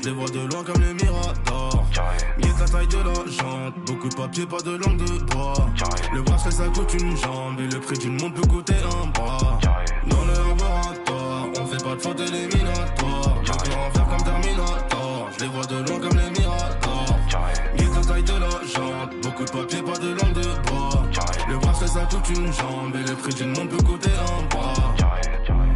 Je les vois de loin comme les miradors. Mieux de la taille de la jante. Beaucoup de papier, pas de langue de bois. Le bracelet ça coûte une jambe. Et le prix d'une montre peut coûter un bras. Dans le laboratoire, on fait pas de faute éliminatoire. Le corps en fer comme Terminator. Je les vois de loin comme les miradors. Mieux de la taille de la jante. Beaucoup de papier, pas de langue de bois. Le bracelet ça coûte une jambe. Et le prix d'une montre peut coûter un bras.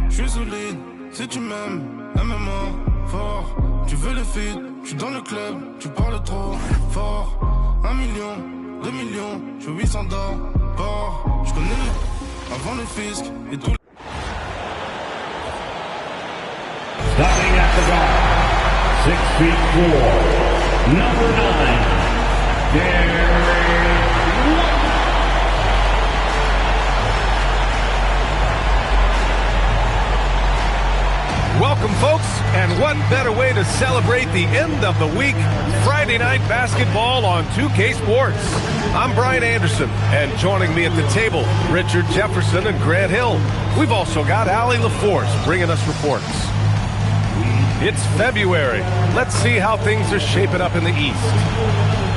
J'suis solide, si tu m'aimes, MMA, fort. Tu veux le feed, j'suis dans le club, tu parles trop fort. 1 million, 2 millions, j'fais 800 d'or. J'connais le avant le fisc et tout. Starting at the bar, 6'4", number 9, Derek. Welcome, folks, and what better way to celebrate the end of the week? Friday night basketball on 2K Sports. I'm Brian Anderson, and joining me at the table, Richard Jefferson and Grant Hill. We've also got Allie LaForce bringing us reports. It's February. Let's see how things are shaping up in the East.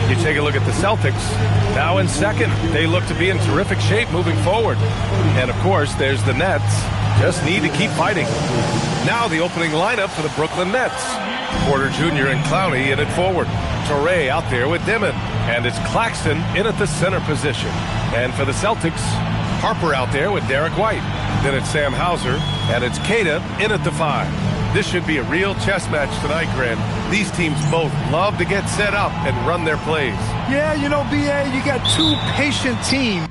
You take a look at the Celtics. Now in second, they look to be in terrific shape moving forward. And, of course, there's the Nets. Just need to keep fighting. Now the opening lineup for the Brooklyn Nets. Porter Jr. and Clowney in at forward. Torrey out there with Dimon. And it's Claxton in at the center position. And for the Celtics, Harper out there with Derek White. Then it's Sam Hauser, and it's Keita in at the 5. This should be a real chess match tonight, Grant. These teams both love to get set up and run their plays. Yeah, you know, B.A., you got two patient teams.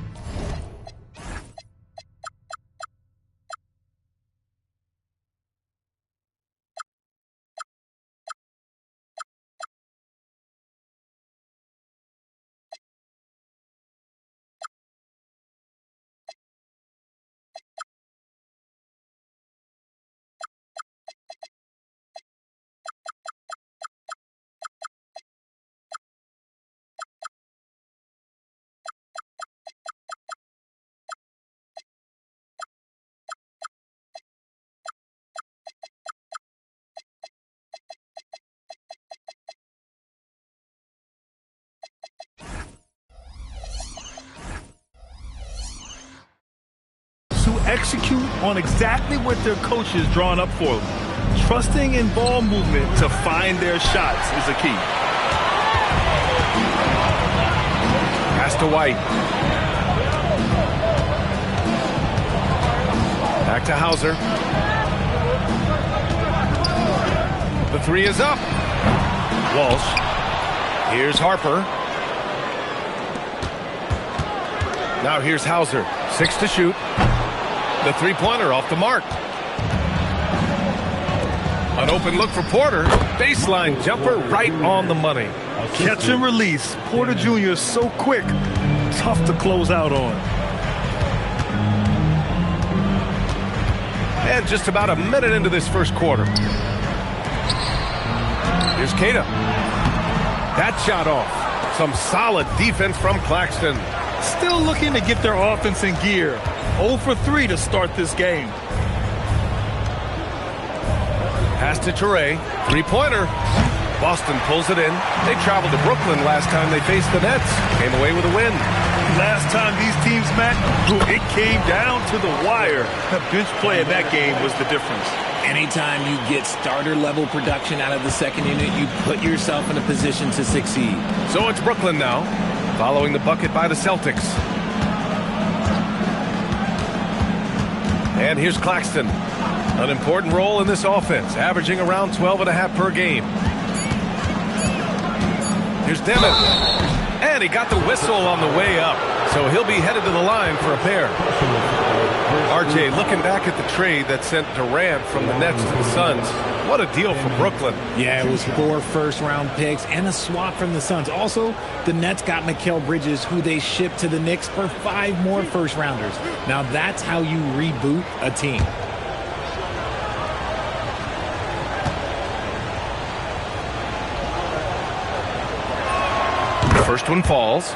To execute on exactly what their coach has drawn up for them. Trusting in ball movement to find their shots is a key. Pass to White. Back to Hauser. The three is up. Walsh. Here's Harper. Now here's Hauser. 6 to shoot. The three-pointer off the mark. An open look for Porter. Baseline jumper right on the money. Catch and release. Porter Jr. is so quick. Tough to close out on. And just about a minute into this first quarter. Here's Keita. That shot off. Some solid defense from Claxton. Still looking to get their offense in gear. 0 for 3 to start this game. Pass to Torrey. Three-pointer. Boston pulls it in. They traveled to Brooklyn last time they faced the Nets. Came away with a win. Last time these teams met, it came down to the wire. The bench play in that game was the difference. Anytime you get starter-level production out of the second unit, you put yourself in a position to succeed. So it's Brooklyn now, following the bucket by the Celtics. And here's Claxton. An important role in this offense, averaging around 12.5 per game. Here's Dimon. And he got the whistle on the way up, so he'll be headed to the line for a pair. RJ, looking back at the trade that sent Durant from the Nets to the Suns, what a deal for Brooklyn. Yeah, it was 4 first-round picks and a swap from the Suns. Also, the Nets got Mikal Bridges, who they shipped to the Knicks for 5 more first-rounders. Now, that's how you reboot a team. First one falls.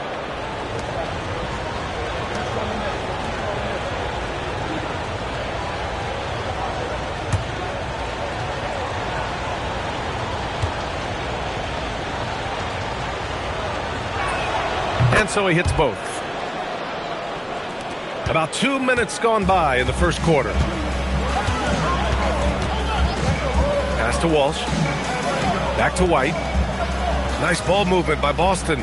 and so he hits both. About 2 minutes gone by in the first quarter. Pass to Walsh. Back to White. Nice ball movement by Boston.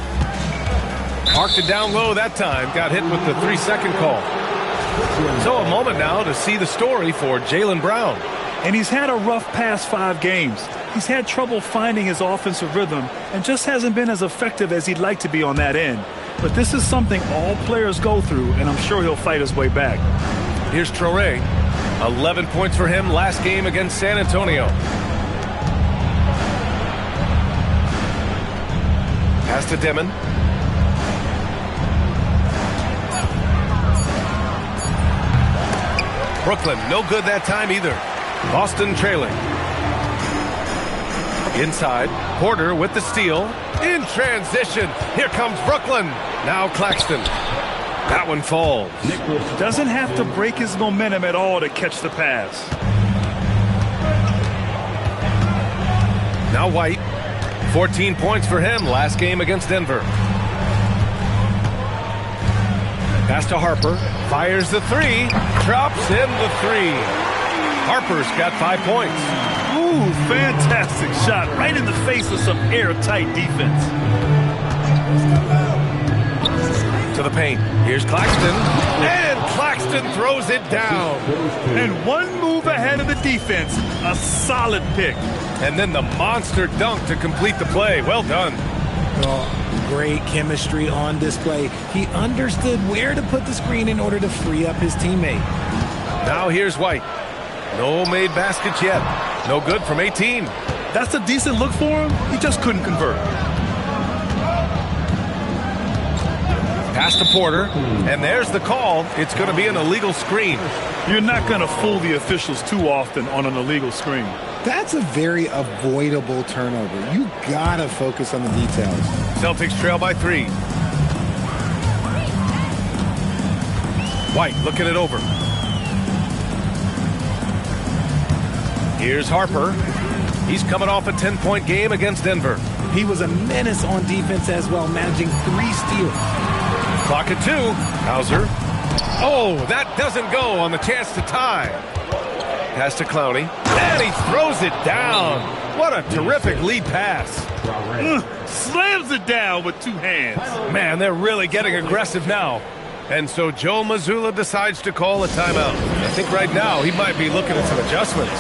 Marked it down low that time. Got hit with the 3-second call. So a moment now to see the story for Jaylen Brown. And he's had a rough past 5 games. He's had trouble finding his offensive rhythm and just hasn't been as effective as he'd like to be on that end. But this is something all players go through, and I'm sure he'll fight his way back. Here's Traoré. 11 points for him last game against San Antonio. Pass to Demon. Brooklyn, no good that time either. Boston trailing. Inside, Porter with the steal. In transition, here comes Brooklyn. Now Claxton. That one falls. Doesn't have to break his momentum at all to catch the pass. Now White. 14 points for him last game against Denver. Pass to Harper. Fires the 3. Drops in the 3. Harper's got 5 points. Ooh, fantastic shot. Right in the face of some airtight defense. To the paint. Here's Claxton. And Claxton throws it down. And one move ahead of the defense. A solid pick. And then the monster dunk to complete the play. Well done. Oh, great chemistry on display. He understood where to put the screen in order to free up his teammate. Now here's White. No made baskets yet. No good from 18. That's a decent look for him. He just couldn't convert. Pass to Porter. And there's the call. It's going to be an illegal screen. You're not going to fool the officials too often on an illegal screen. That's a very avoidable turnover. You gotta focus on the details. Celtics trail by 3. White looking it over. Here's Harper. He's coming off a 10-point game against Denver. He was a menace on defense as well, managing 3 steals. Clock at 2. Hauser. Oh, that doesn't go on the chance to tie. Pass to Clowney. And he throws it down. What a terrific lead pass. Slams it down with 2 hands. Man, they're really getting aggressive now. And so Joe Mazzulla decides to call a timeout. I think right now he might be looking at some adjustments.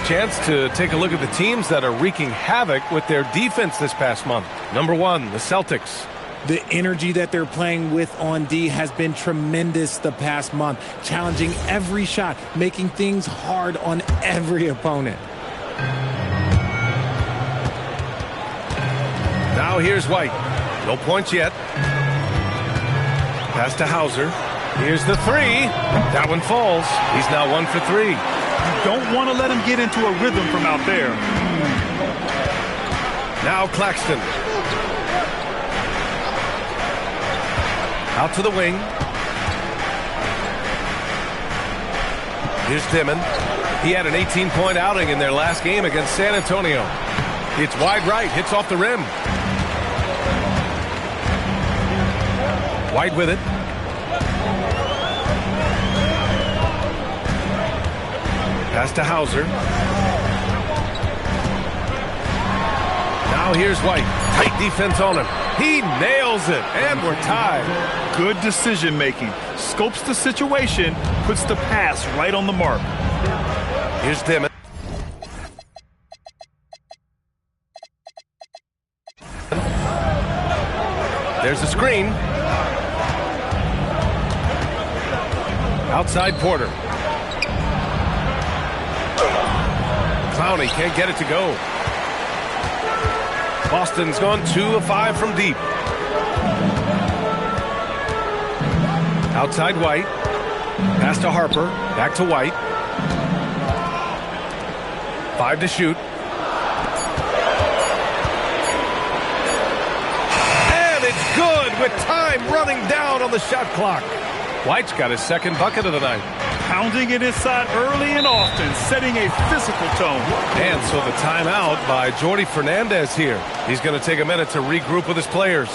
Chance to take a look at the teams that are wreaking havoc with their defense this past month. Number 1, the Celtics. The energy that they're playing with on D has been tremendous the past month, challenging every shot, making things hard on every opponent. Now here's White. No points yet. Pass to Hauser. Here's the 3. That one falls. He's now 1 for 3. You don't want to let him get into a rhythm from out there. Now Claxton. Out to the wing. Here's Demon. He had an 18-point outing in their last game against San Antonio. It's wide right, hits off the rim. White with it. Pass to Hauser. Now here's White. Tight defense on him. He nails it, and we're tied. Good decision making. Scopes the situation, puts the pass right on the mark. Here's Demon. screen. Outside Porter. Clowney can't get it to go. Boston's gone 2 of 5 from deep. Outside White. Pass to Harper. Back to White. 5 to shoot. And it's good with time running down on the shot clock. White's got his second bucket of the night. Pounding it inside early and often, setting a physical tone. And so the timeout by Jordi Fernandez here. He's going to take a minute to regroup with his players.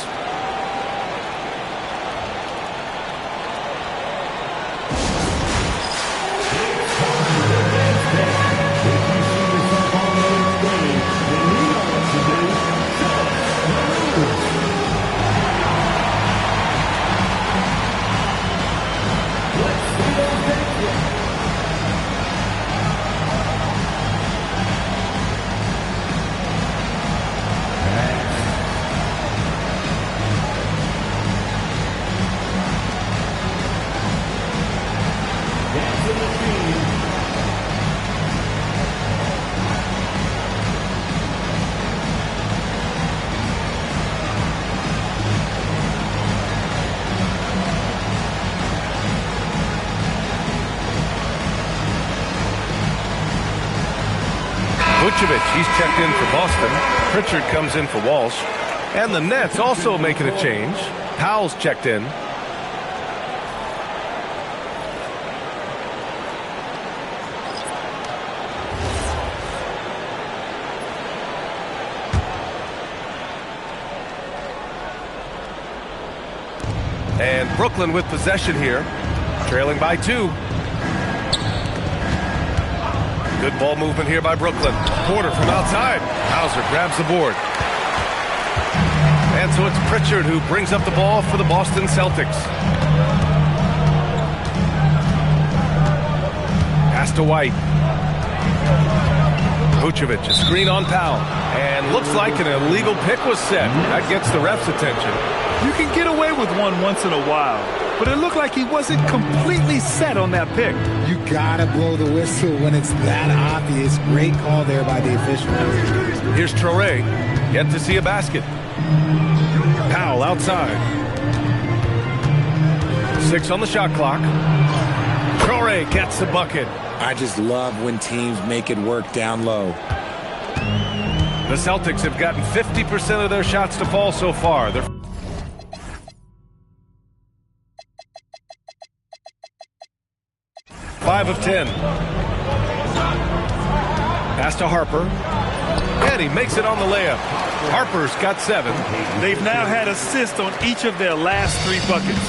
He's checked in for Boston. Pritchard comes in for Walsh. And the Nets also making a change. Powell's checked in. And Brooklyn with possession here. Trailing by 2. Good ball movement here by Brooklyn. Porter from outside. Hauser grabs the board. And so it's Pritchard who brings up the ball for the Boston Celtics. Pass to White. Vucevic, a screen on Powell. And looks like an illegal pick was set. That gets the ref's attention. You can get away with one once in a while, but it looked like he wasn't completely set on that pick. You gotta blow the whistle when it's that obvious. Great call there by the official. Here's Traoré, yet to see a basket. Powell outside. 6 on the shot clock. Traoré gets the bucket. I just love when teams make it work down low. The Celtics have gotten 50% of their shots to fall so far. They're 5 of 10. Pass to Harper. And he makes it on the layup. Harper's got 7. They've now had assists on each of their last 3 buckets.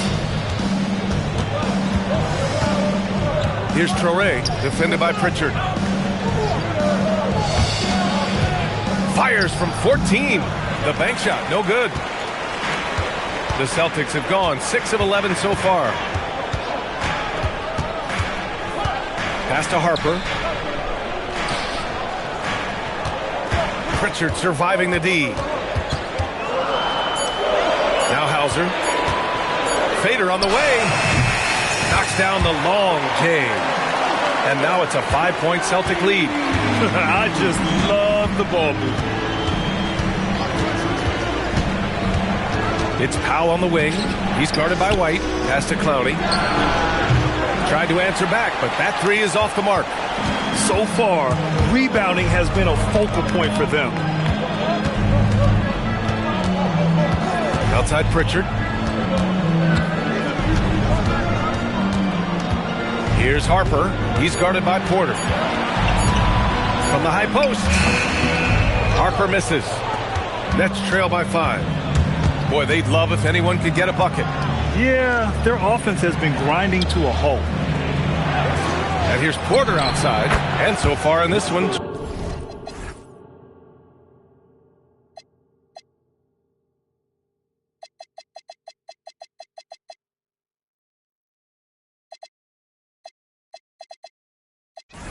Here's Traoré, defended by Pritchard. Fires from 14. The bank shot, no good. The Celtics have gone 6 of 11 so far. Pass to Harper. Pritchard surviving the D. Now Hauser. Fader on the way. Knocks down the long J. And now it's a 5-point Celtic lead. I just love the ball movement. It's Powell on the wing. He's guarded by White. Pass to Clowney. Tried to answer back, but that 3 is off the mark. So far, rebounding has been a focal point for them. Outside Pritchard. Here's Harper. He's guarded by Porter. From the high post. Harper misses. Nets trail by 5. Boy, they'd love if anyone could get a bucket. Yeah, their offense has been grinding to a halt. And here's Porter outside. And so far in this one,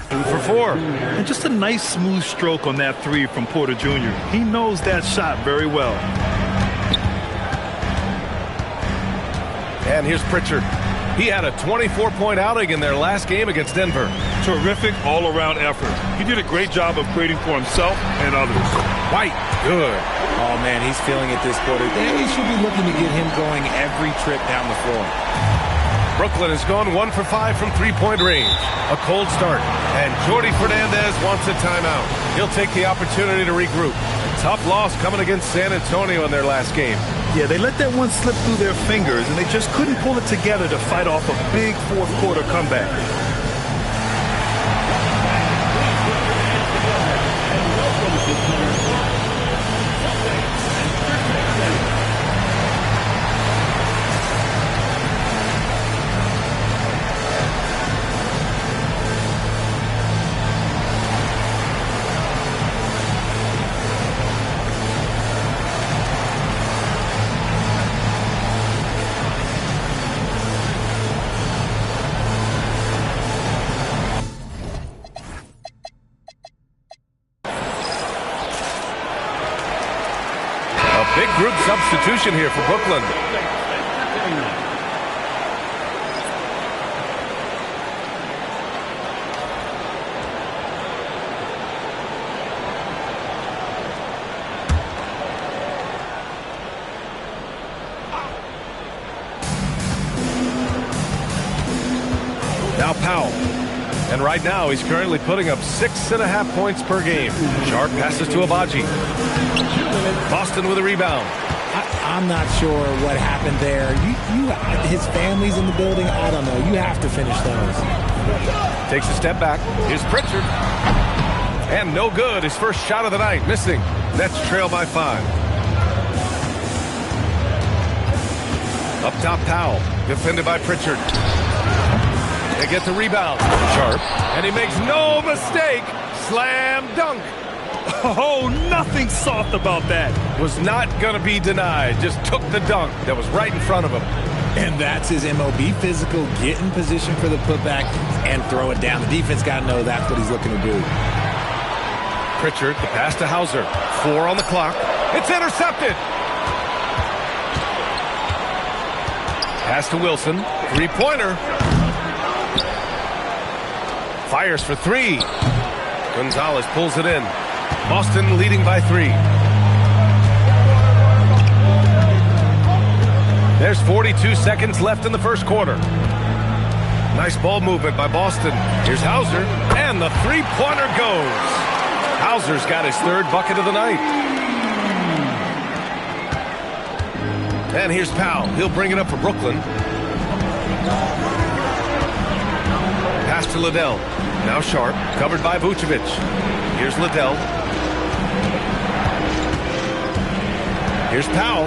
two for 4. And just a nice smooth stroke on that 3 from Porter Jr. He knows that shot very well. And here's Pritchard. He had a 24-point outing in their last game against Denver. Terrific all-around effort. He did a great job of creating for himself and others. White, good. Oh, man, he's feeling it this quarter. They should be looking to get him going every trip down the floor. Brooklyn has gone 1 for 5 from three-point range. A cold start. And Jordi Fernandez wants a timeout. He'll take the opportunity to regroup. Tough loss coming against San Antonio in their last game. Yeah, they let that one slip through their fingers, and they just couldn't pull it together to fight off a big fourth-quarter comeback. Big group substitution here for Brooklyn. Now Powell. And right now he's currently putting up 6.5 points per game. Sharp passes to Abaji. Boston with a rebound. I'm not sure what happened there. His family's in the building. I don't know. You have to finish those. Takes a step back. Here's Pritchard. And no good. His first shot of the night. Missing. Nets trail by 5. Up top, Powell. Defended by Pritchard. They get the rebound. Sharp. And he makes no mistake. Slam dunk. Oh, nothing soft about that. Was not going to be denied. Just took the dunk that was right in front of him. And that's his MOB, physical, get in position for the putback and throw it down. The defense got to know that's what he's looking to do. Pritchard, the pass to Hauser. 4 on the clock. It's intercepted. Pass to Wilson. Three-pointer. Fires for 3. Gonzalez pulls it in. Boston leading by 3. There's 42 seconds left in the first quarter. Nice ball movement by Boston. Here's Hauser, and the three-pointer goes. Hauser's got his 3rd bucket of the night. And here's Powell. He'll bring it up for Brooklyn. Pass to Liddell. Now Sharp, covered by Vucevic. Here's Liddell. Here's Powell.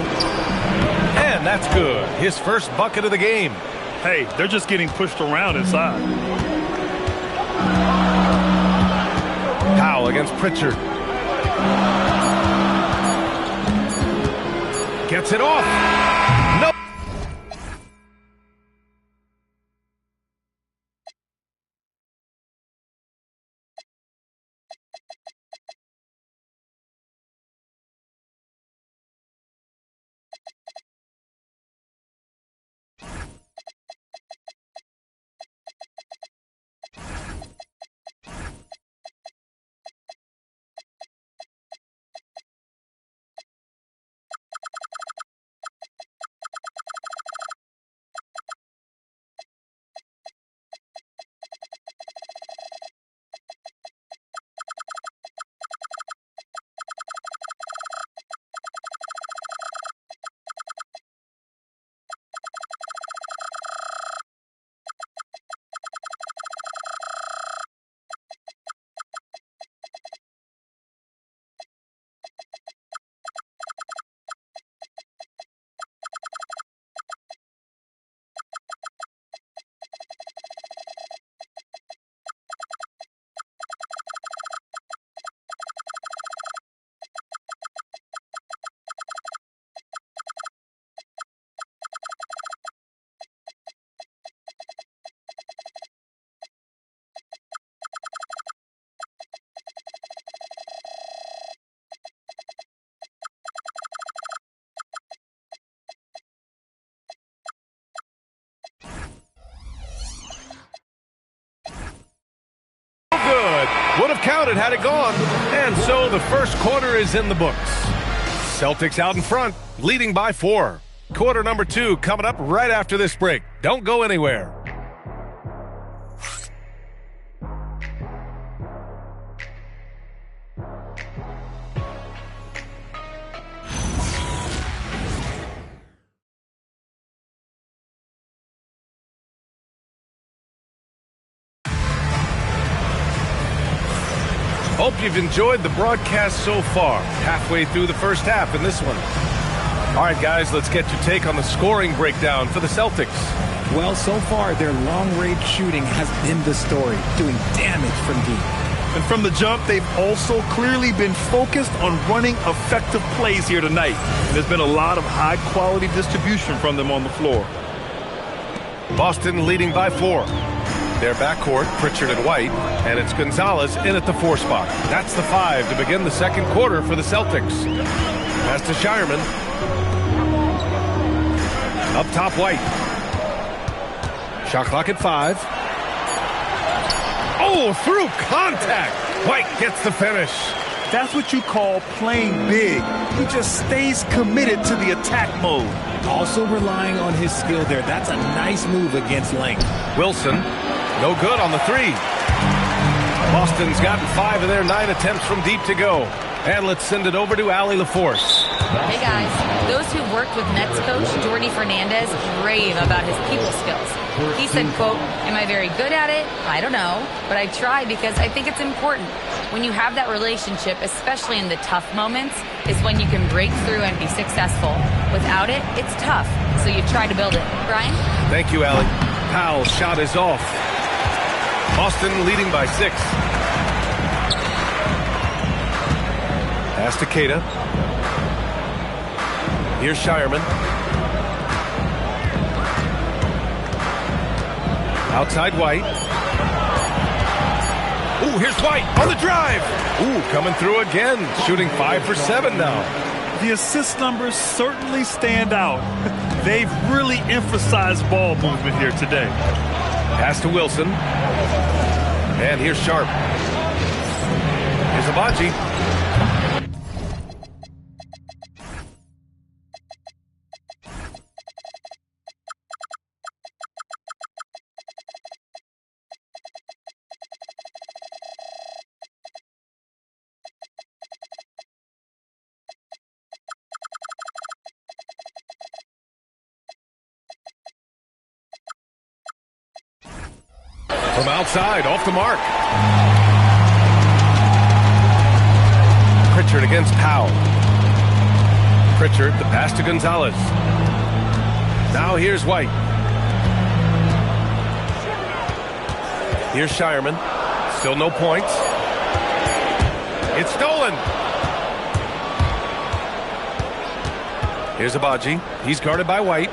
And that's good. His first bucket of the game. Hey, they're just getting pushed around inside. Powell against Pritchard. Gets it off. No. Would have counted had it gone. And so the first quarter is in the books. Celtics out in front, leading by 4. Quarter number 2 coming up right after this break. Don't go anywhere. Hope you've enjoyed the broadcast so far. Halfway through the first half in this one. All right, guys, let's get your take on the scoring breakdown for the Celtics. Well, so far, their long-range shooting has been the story, doing damage from deep. And from the jump, they've also clearly been focused on running effective plays here tonight. And there's been a lot of high-quality distribution from them on the floor. Boston leading by 4. Their backcourt, Pritchard and White, and it's Gonzalez in at the 4 spot. That's the 5 to begin the second quarter for the Celtics. Pass to Shireman. Up top, White. Shot clock at 5. Oh, through contact. White gets the finish. That's what you call playing big. He just stays committed to the attack mode. Also relying on his skill there. That's a nice move against length. Wilson, no good on the 3. Boston's gotten 5 of their 9 attempts from deep to go. And let's send it over to Allie LaForce. Hey guys, those who've worked with Nets coach Jordy Fernandez rave about his people skills. He said, quote, "Am I very good at it? I don't know, but I try because I think it's important. When you have that relationship, especially in the tough moments, is when you can break through and be successful. Without it, it's tough, so you try to build it." Brian? Thank you, Allie. Powell's shot is off. Boston leading by 6. Pass to Keita. Here's Shireman. Outside White. Ooh, here's White on the drive. Ooh, coming through again. Shooting 5 for 7 now. The assist numbers certainly stand out. They've really emphasized ball movement here today. Pass to Wilson. And here's Sharp. Here's Abaji. From outside, off the mark. Pritchard against Powell. Pritchard, the pass to Gonzalez. Now here's White. Here's Shireman. Still no points. It's stolen. Here's Abaji. He's guarded by White.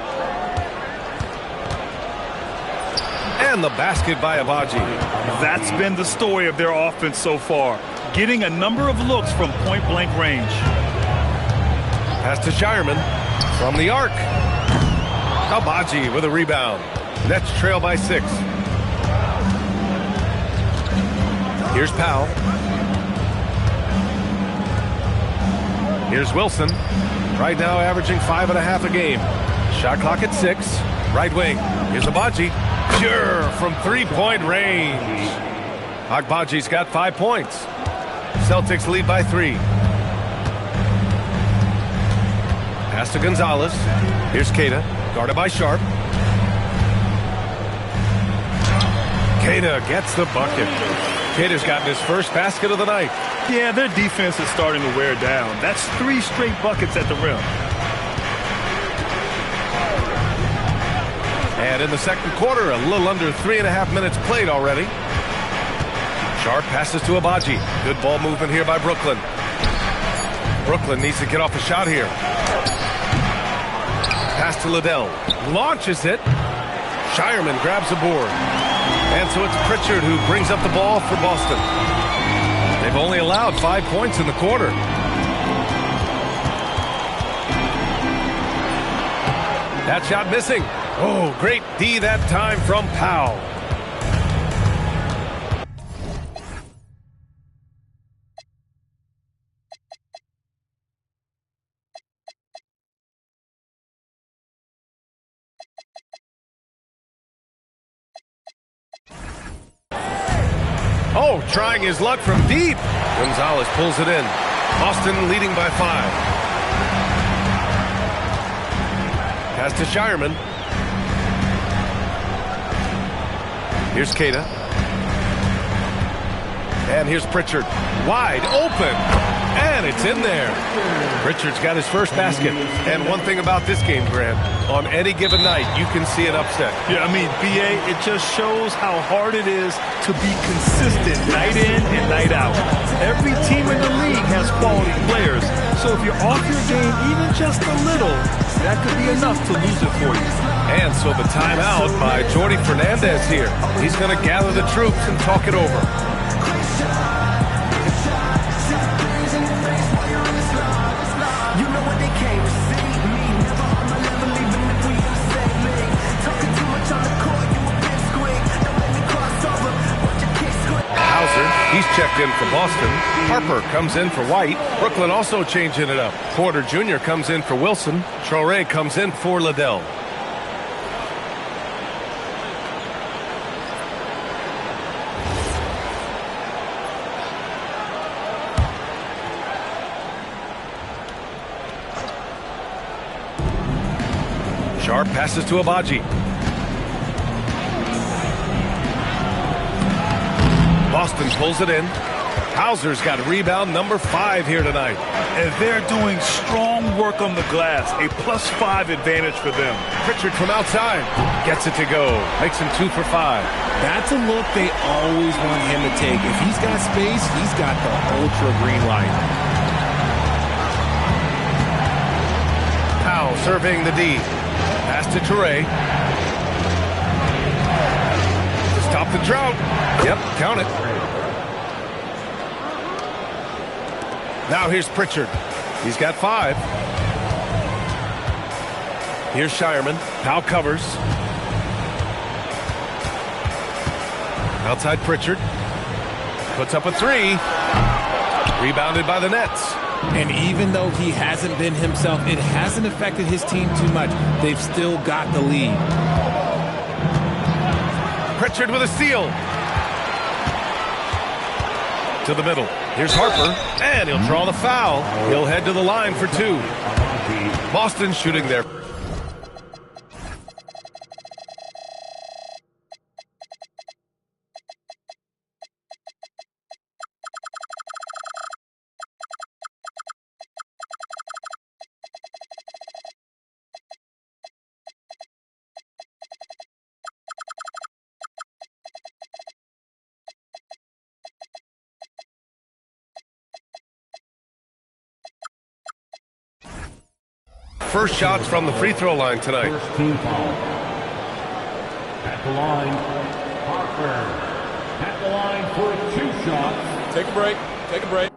And the basket by Abaji. That's been the story of their offense so far, getting a number of looks from point-blank range. Pass to Shireman from the arc. Abaji with a rebound. Nets trail by 6. Here's Powell. Here's Wilson. Right now averaging 5.5 a game. Shot clock at 6. Right wing. Here's Abaji. Sure, from 3-point range. Agbaji's got 5 points. Celtics lead by 3. Pass to Gonzalez. Here's Keita, guarded by Sharp. Keita gets the bucket. Keita's gotten his first basket of the night. Yeah, their defense is starting to wear down. That's 3 straight buckets at the rim. And in the second quarter, a little under 3.5 minutes played already. Sharp passes to Abaji. Good ball movement here by Brooklyn. Brooklyn needs to get off a shot here. Pass to Liddell. Launches it. Shireman grabs the board. And so it's Pritchard who brings up the ball for Boston. They've only allowed 5 points in the quarter. That shot missing. Oh, great D that time from Powell. Oh, trying his luck from deep. Gonzalez pulls it in. Boston leading by 5. Pass to Shireman. Here's Cada. And here's Pritchard. Wide open. And it's in there. Pritchard's got his first basket. And one thing about this game, Grant, on any given night, you can see an upset. Yeah, I mean, BA, it just shows how hard it is to be consistent night in and night out. Every team in the league has quality players. So if you're off your game even just a little, that could be enough to lose it for you. And so the timeout by Jordi Fernandez here. He's going to gather the troops and talk it over. He's checked in for Boston. Harper comes in for White. Brooklyn also changing it up. Porter Jr. comes in for Wilson. Traore comes in for Liddell. Sharp passes to Abaji. Boston pulls it in. Hauser's got rebound number 5 here tonight. And they're doing strong work on the glass. A +5 advantage for them. Pritchard from outside gets it to go. Makes him 2 for 5. That's a look they always want him to take. If he's got space, he's got the ultra green light. Powell surveying the D. Pass to Toure. To stop the drought. Yep, count it. Now here's Pritchard. He's got 5. Here's Shireman. Powell covers. Outside Pritchard. Puts up a 3. Rebounded by the Nets. And even though he hasn't been himself, it hasn't affected his team too much. They've still got the lead. Pritchard with a steal. To the middle. Here's Harper. And he'll draw the foul. He'll head to the line for 2. Boston shooting there. First shots from the free throw line tonight. First team foul. At the line, Harper. At the line for 2 shots. Take a break. Take a break.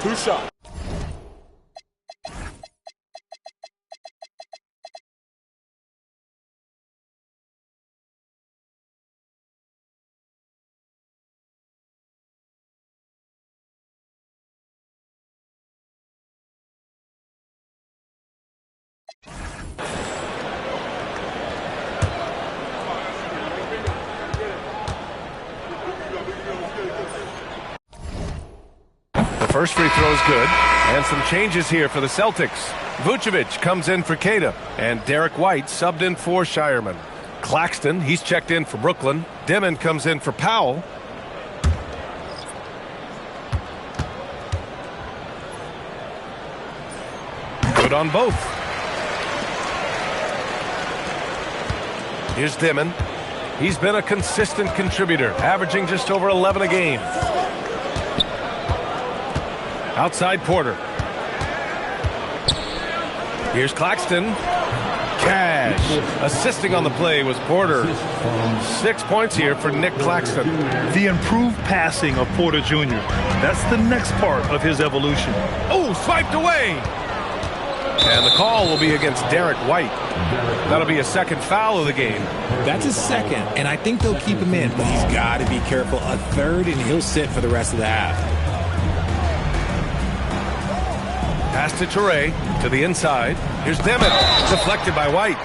Two shots. First free throw is good. And some changes here for the Celtics. Vucevic comes in for Cada. And Derek White subbed in for Shireman. Claxton, he's checked in for Brooklyn. Dimon comes in for Powell. Good on both. Here's Dimon. He's been a consistent contributor, averaging just over 11 a game. Outside Porter. Here's Claxton. Cash. Assisting on the play was Porter. 6 points here for Nick Claxton. The improved passing of Porter Jr. That's the next part of his evolution. Oh, swiped away. And the call will be against Derek White. That'll be a second foul of the game. That's his second, and I think they'll keep him in, but he's got to be careful. A third, and he'll sit for the rest of the half. Pass to Toure, to the inside. Here's Dimon, deflected by White.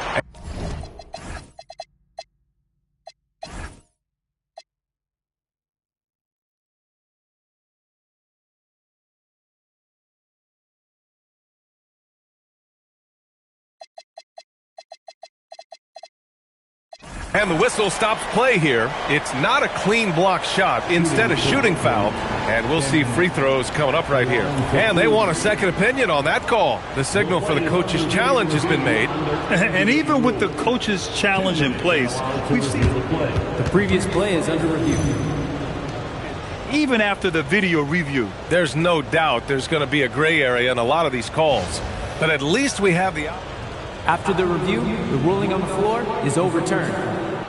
And the whistle stops play here. It's not a clean block shot, instead a shooting foul. And we'll see free throws coming up right here. And they want a second opinion on that call. The signal for the coach's challenge has been made. And even with the coach's challenge in place, we've seen the previous play is under review. Even after the video review. There's no doubt there's going to be a gray area in a lot of these calls. But at least we have the... After the review, the ruling on the floor is overturned.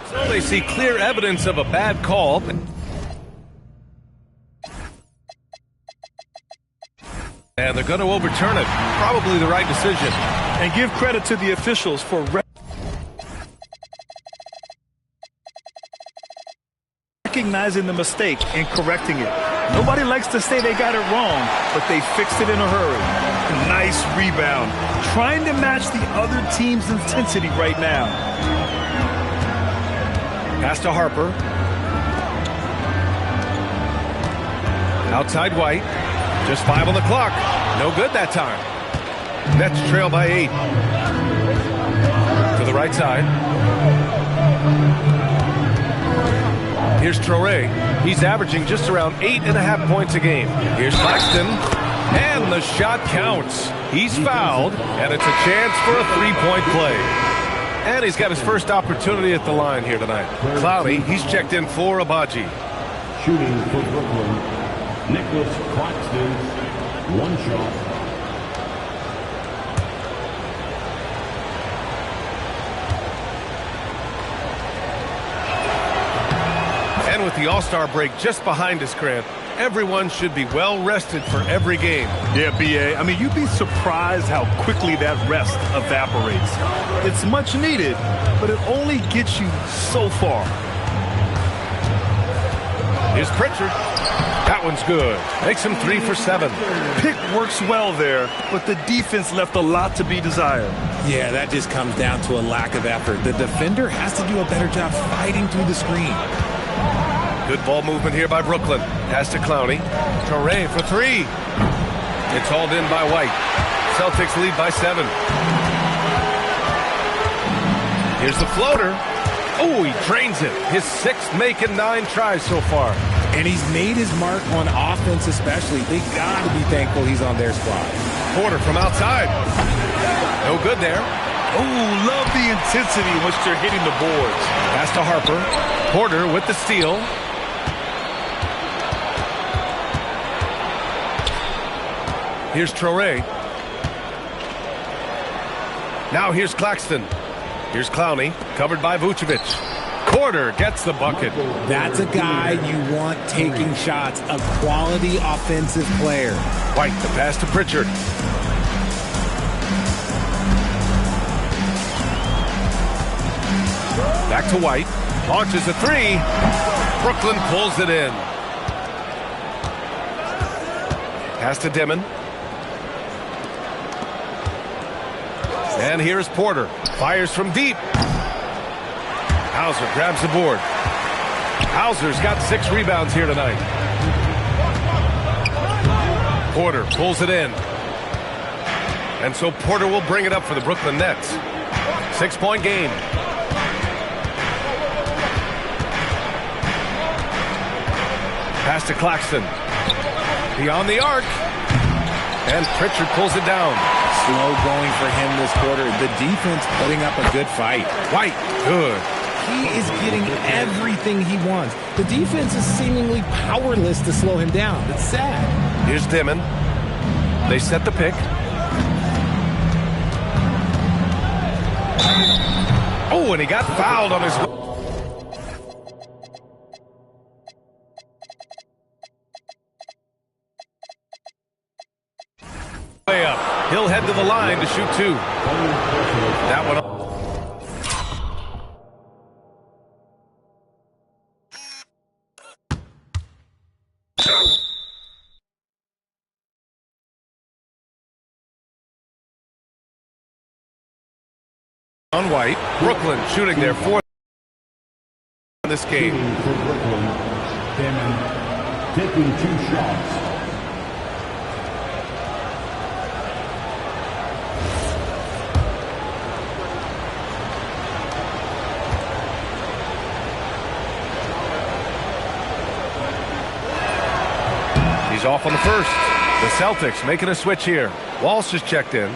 So they see clear evidence of a bad call. And they're going to overturn it. Probably the right decision. And give credit to the officials for recognizing the mistake and correcting it. Nobody likes to say they got it wrong, but they fixed it in a hurry. Nice rebound. Trying to match the other team's intensity right now. Pass to Harper. Outside White. Just 5 on the clock. No good that time. Nets trail by 8. To the right side. Here's Traore. He's averaging just around 8.5 points a game. Here's Claxton. And the shot counts. He's fouled, and it's a chance for a three-point play. And he's got his first opportunity at the line here tonight. Clowney, he's checked in for Abaji. Shooting for Brooklyn, Nicholas Claxton, 1 shot. And with the All-Star break just behind us, Grant, everyone should be well rested for every game. Yeah, B.A. I mean, you'd be surprised how quickly that rest evaporates. It's much needed, but it only gets you so far. Here's Pritchard. That one's good. Makes him 3 for 7. Pick works well there, but the defense left a lot to be desired. Yeah, that just comes down to a lack of effort. The defender has to do a better job fighting through the screen. Good ball movement here by Brooklyn. Pass to Clowney. Traore for 3. It's hauled in by White. Celtics lead by 7. Here's the floater. Oh, he drains it. His 6th make in 9 tries so far. And he's made his mark on offense especially. They got to be thankful he's on their squad. Porter from outside. No good there. Oh, love the intensity in which they're hitting the boards. Pass to Harper. Porter with the steal. Here's Traore. Now here's Claxton. Here's Clowney, covered by Vucevic. Porter gets the bucket. That's a guy you want taking shots, a quality offensive player. White, the pass to Pritchard. Back to White. Launches a 3. Brooklyn pulls it in. Pass to Dimon. And here's Porter. Fires from deep. Hauser grabs the board. Hauser's got 6 rebounds here tonight. Porter pulls it in. And so Porter will bring it up for the Brooklyn Nets. 6-point game. Pass to Claxton. Beyond the arc. And Pritchard pulls it down. Slow going for him this quarter. The defense putting up a good fight. White, good. He is getting everything he wants. The defense is seemingly powerless to slow him down. It's sad. Here's Dimon. They set the pick. Oh, and he got fouled on his... way up. He'll head to the line to shoot 2. That one up. On White. Brooklyn shooting their 4th in this game. For Brooklyn, Damon taking 2 shots. He's off on the first. The Celtics making a switch here. Walsh is checked in.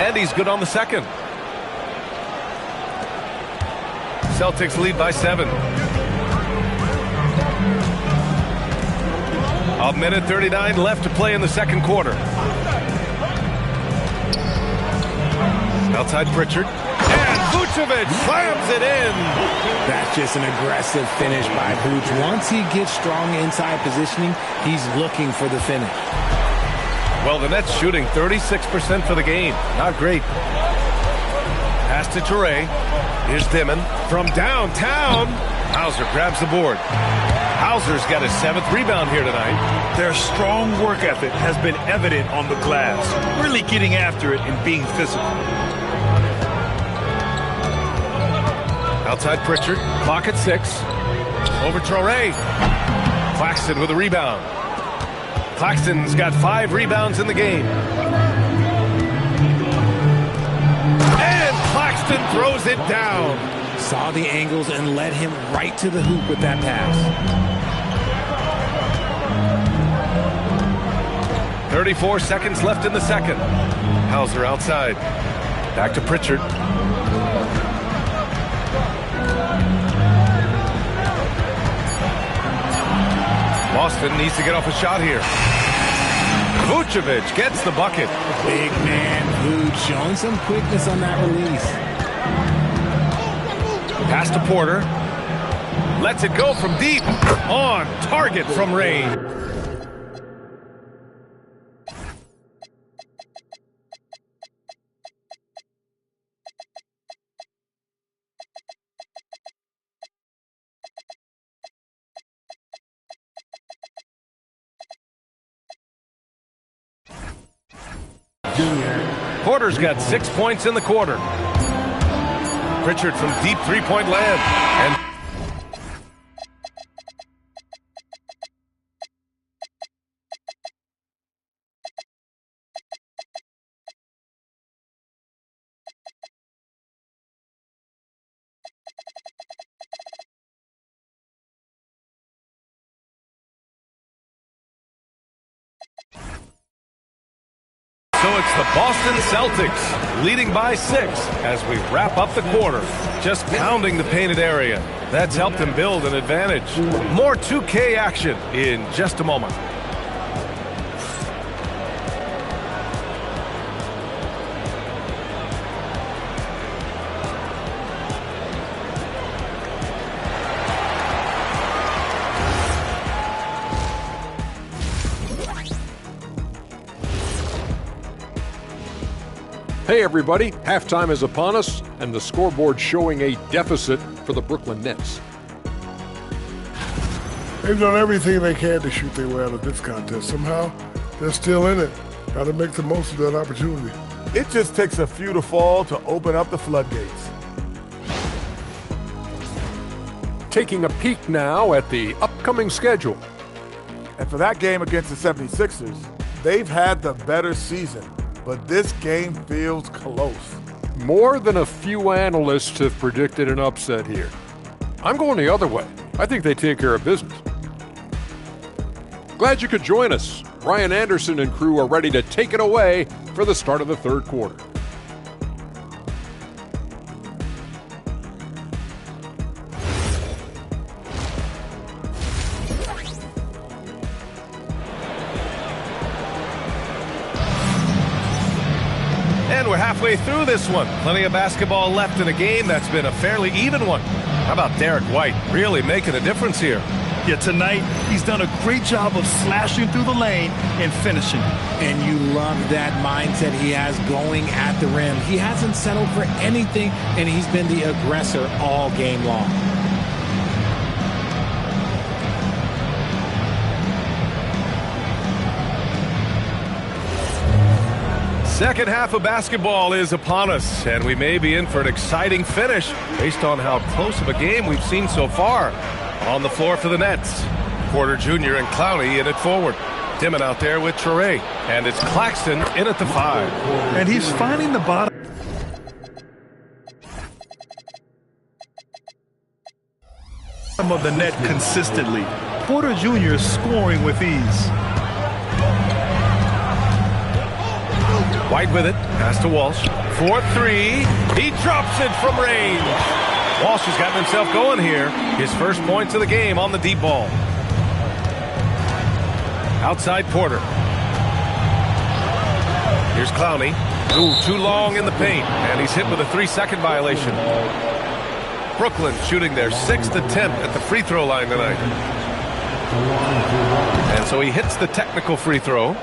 And he's good on the second. Celtics lead by 7. A minute 39 left to play in the second quarter. Outside Pritchard. And Vucevic slams it in. That's just an aggressive finish by Vooch. Once he gets strong inside positioning, he's looking for the finish. Well, the Nets shooting 36% for the game. Not great. Pass to Toure. Here's Dimon from downtown. Hauser grabs the board. Hauser's got his 7th rebound here tonight. Their strong work ethic has been evident on the glass, really getting after it and being physical. Outside Pritchard, clock at 6. Over Toure. Claxton with a rebound. Claxton's got 5 rebounds in the game. And Claxton throws it down. Saw the angles and led him right to the hoop with that pass. 34 seconds left in the second. Hauser outside. Back to Pritchard. Boston needs to get off a shot here. Vucevic gets the bucket. Big man Vooch showing some quickness on that release. Pass to Porter. Lets it go from deep. On target from range. Porter's got 6 points in the quarter. Pritchard from deep three-point land. And so it's the Boston Celtics leading by 6 as we wrap up the quarter. Just pounding the painted area. That's helped them build an advantage. More 2K action in just a moment. Hey everybody, halftime is upon us, and the scoreboard showing a deficit for the Brooklyn Nets. They've done everything they can to shoot their way out of this contest. Somehow, they're still in it. Got to make the most of that opportunity. It just takes a few to fall to open up the floodgates. Taking a peek now at the upcoming schedule. And for that game against the 76ers, they've had the better season. But this game feels close. More than a few analysts have predicted an upset here. I'm going the other way. I think they take care of business. Glad you could join us. Ryan Anderson and crew are ready to take it away for the start of the third quarter. And we're halfway through this one. Plenty of basketball left in a game that's been a fairly even one. How about Derek White really making a difference here? Yeah, tonight he's done a great job of slashing through the lane and finishing. And you love that mindset he has going at the rim. He hasn't settled for anything, and he's been the aggressor all game long. Second half of basketball is upon us, and we may be in for an exciting finish based on how close of a game we've seen so far. On the floor for the Nets, Porter Jr. and Clowney in it forward. Dimon out there with Traore. And it's Claxton in at the 5. And he's finding the bottom of the net consistently. Porter Jr. is scoring with ease. White with it. Pass to Walsh. 4-3. He drops it from range. Walsh has gotten himself going here. His first points of the game on the deep ball. Outside Porter. Here's Clowney. Ooh, too long in the paint. And he's hit with a 3-second violation. Brooklyn shooting their 6th attempt at the free throw line tonight. And so he hits the technical free throw.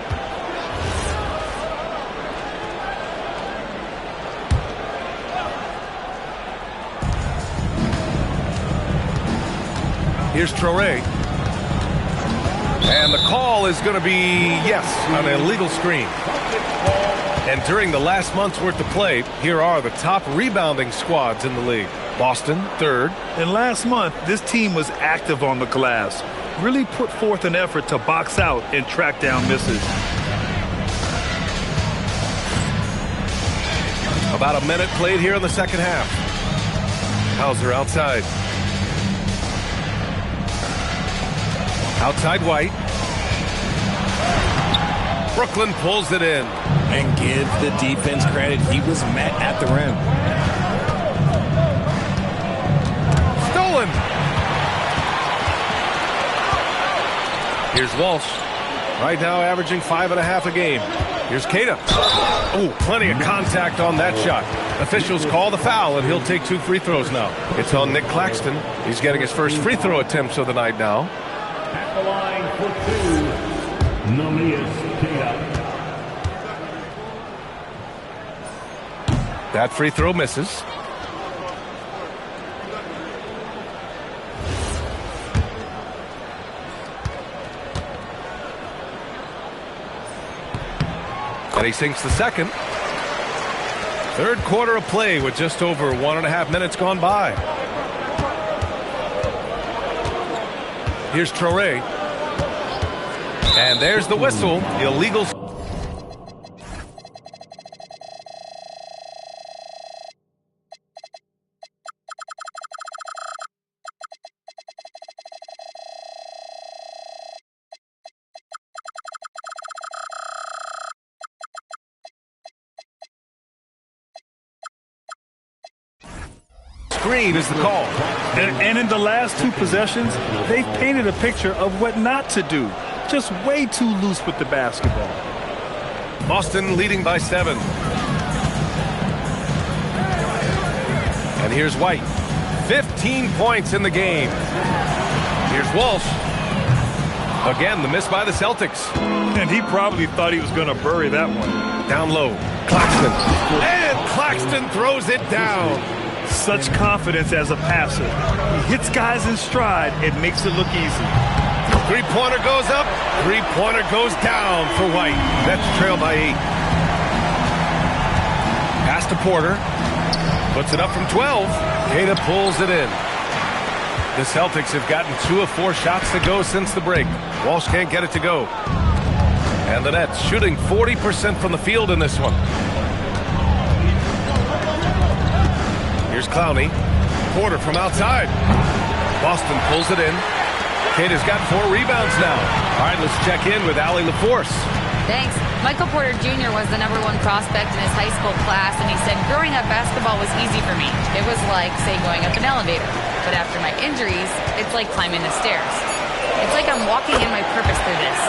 Here's Traore. And the call is going to be, yes, an illegal screen. And during the last month's worth of play, here are the top rebounding squads in the league. Boston, 3rd. And last month, this team was active on the glass. Really put forth an effort to box out and track down misses. About a minute played here in the second half. Hauser outside. Outside White. Brooklyn pulls it in. And give the defense credit. He was met at the rim. Stolen. Here's Walsh. Right now averaging 5.5 a game. Here's Queta. Oh, plenty of contact on that shot. Officials call the foul, and he'll take 2 free throws now. It's on Nick Claxton. He's getting his first free throw attempts of the night now. At the line for 2, Namias Queta. That free throw misses. And he sinks the second. Third quarter of play with just over 1.5 minutes gone by. Here's Traore. And there's the whistle. Illegal. Screen is the call. And in the last 2 possessions, they've painted a picture of what not to do. Just way too loose with the basketball. Boston leading by 7. And here's White. 15 points in the game. Here's Walsh. Again, the miss by the Celtics. And he probably thought he was going to bury that one. Down low. Claxton. And Claxton throws it down. Such confidence as a passer. He hits guys in stride and makes it look easy. Three-pointer goes up. Three-pointer goes down for White. That's trailed by 8. Pass to Porter. Puts it up from 12. Queta pulls it in. The Celtics have gotten 2 of 4 shots to go since the break. Walsh can't get it to go. And the Nets shooting 40% from the field in this one. Here's Clowney. Porter from outside. Boston pulls it in. Queta's got 4 rebounds now. All right, let's check in with Allie LaForce. Thanks. Michael Porter Jr. was the #1 prospect in his high school class, and he said, growing up, basketball was easy for me. It was like, say, going up an elevator. But after my injuries, it's like climbing the stairs. It's like I'm walking in my purpose through this.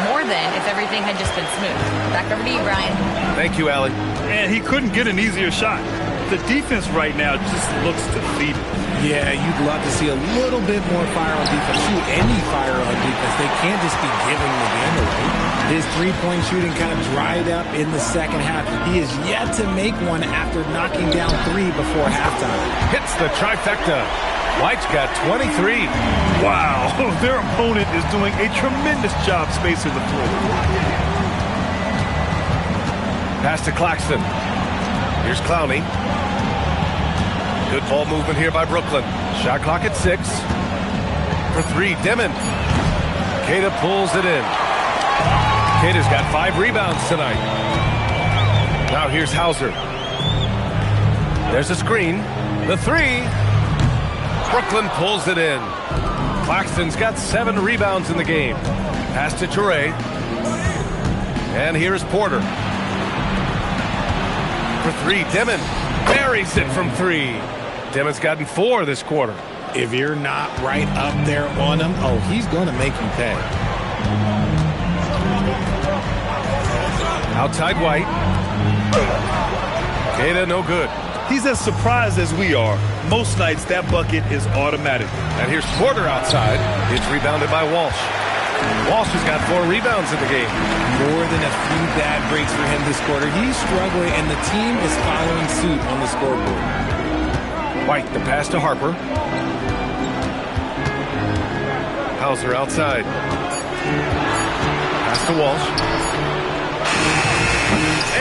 More than if everything had just been smooth. Back over to you, Brian. Thank you, Allie. And he couldn't get an easier shot. The defense right now just looks defeated. Yeah, you'd love to see a little bit more fire on defense. Shoot, any fire on defense. They can't just be giving the game away. His three-point shooting kind of dried up in the second half. He is yet to make one after knocking down 3 before halftime. Hits the trifecta. White's got 23. Wow, their opponent is doing a tremendous job spacing the floor. Pass to Claxton. Here's Clowney. Good ball movement here by Brooklyn. Shot clock at 6. For 3, Dimon. Queta pulls it in. Kata's got 5 rebounds tonight. Now here's Hauser. There's a screen. The 3. Brooklyn pulls it in. Claxton's got 7 rebounds in the game. Pass to Toure. And here's Porter. For 3, Dimon buries it from 3. Dimon's gotten 4 this quarter. If you're not right up there on him, oh, he's going to make you pay. Outside White. Kata no good. He's as surprised as we are. Most nights that bucket is automatic. And here's Porter outside. It's rebounded by Walsh. Walsh has got 4 rebounds in the game. More than a few bad breaks for him this quarter. He's struggling, and the team is following suit on the scoreboard. White, the pass to Harper. Hauser outside. Pass to Walsh.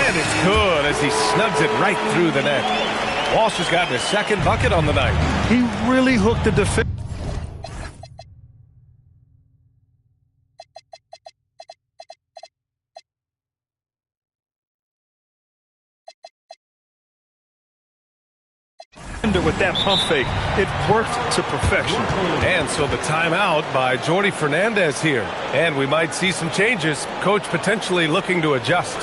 And it's good as he snugs it right through the net. Walsh has gotten his 2nd bucket on the night. He really hooked the defense. With that pump fake, it worked to perfection. And so the timeout by Jordi Fernandez here. And we might see some changes. Coach potentially looking to adjust.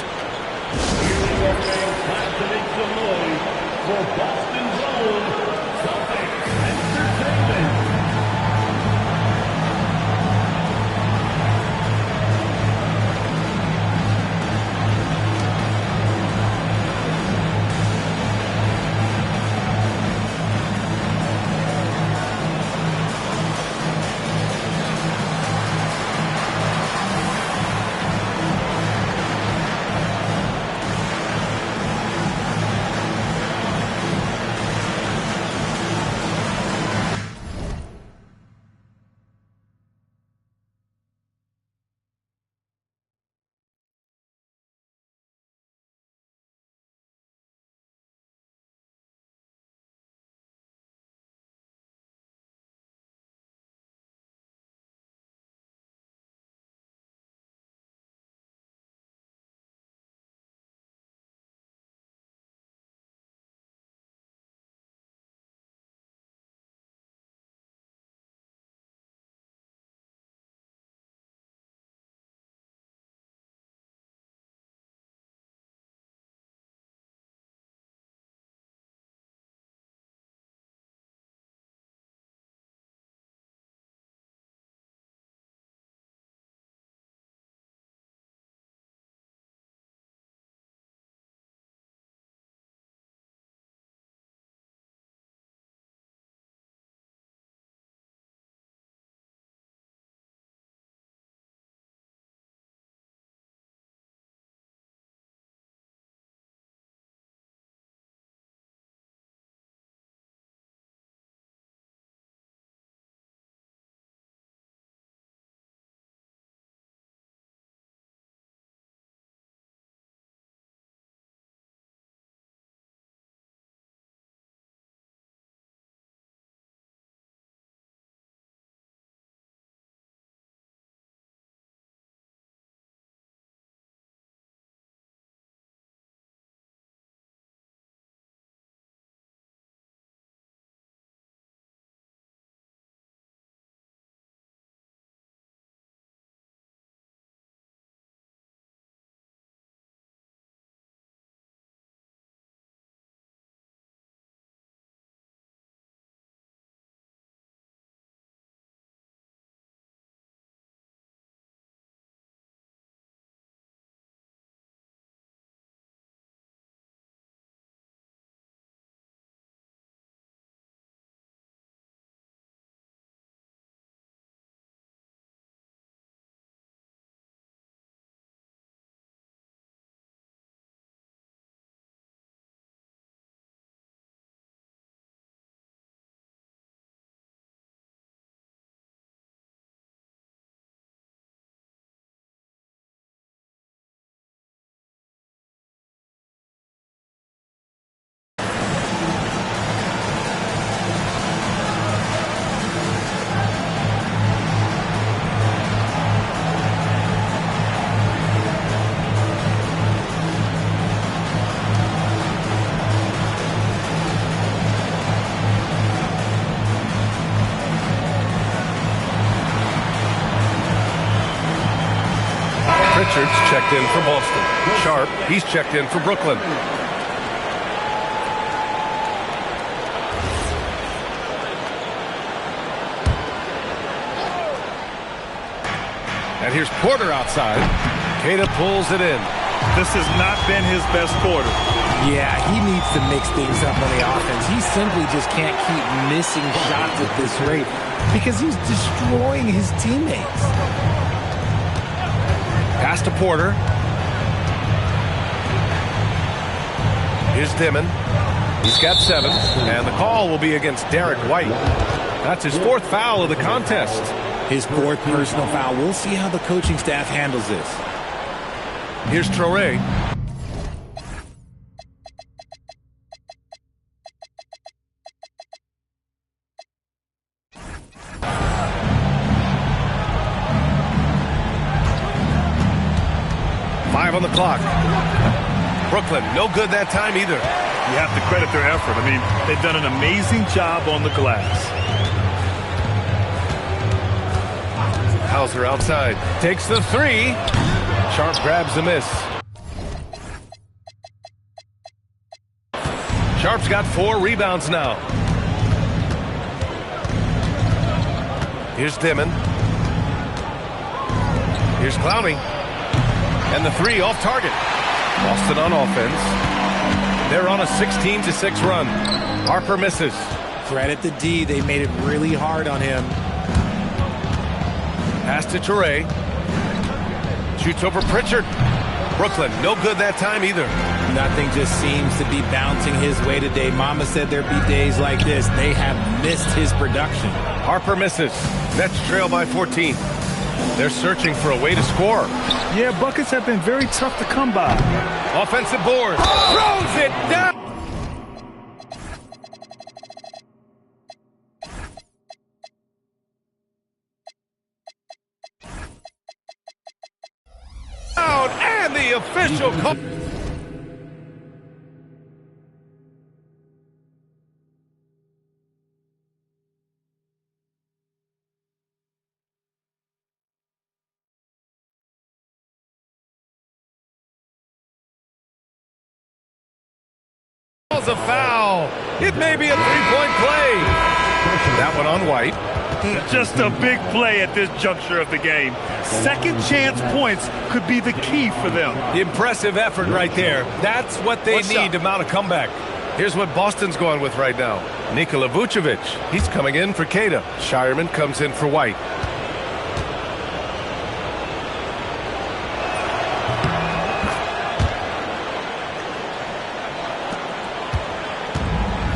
Pritchard's checked in for Boston. Sharp, he's checked in for Brooklyn. And here's Porter outside. Queta pulls it in. This has not been his best quarter. Yeah, he needs to mix things up on the offense. He simply just can't keep missing shots at this rate because he's destroying his teammates. Pass to Porter. Here's Dimon. He's got 7, and the call will be against Derek White. That's his 4th foul of the contest. His 4th personal foul. We'll see how the coaching staff handles this. Here's Traoré. Five on the clock. Brooklyn, no good that time either. You have to credit their effort. I mean, they've done an amazing job on the glass. Hauser outside. Takes the 3. Sharp grabs the miss. Sharp's got 4 rebounds now. Here's Dimon. Here's Clowney. And the 3 off target. Boston on offense. They're on a 16-6 run. Harper misses. Credit the D. They made it really hard on him. Pass to Traoré. Shoots over Pritchard. Brooklyn, no good that time either. Nothing just seems to be bouncing his way today. Mama said there'd be days like this. They have missed his production. Harper misses. Nets trail by 14. They're searching for a way to score. Yeah, buckets have been very tough to come by. Offensive board. Throws it down. And the official call. A foul. It may be a three-point play. That one on White. Just a big play at this juncture of the game. Second chance points could be the key for them. Impressive effort right there. That's what they need to mount a comeback. Here's what Boston's going with right now. Nikola Vucevic, he's coming in for Queta. Shireman comes in for White.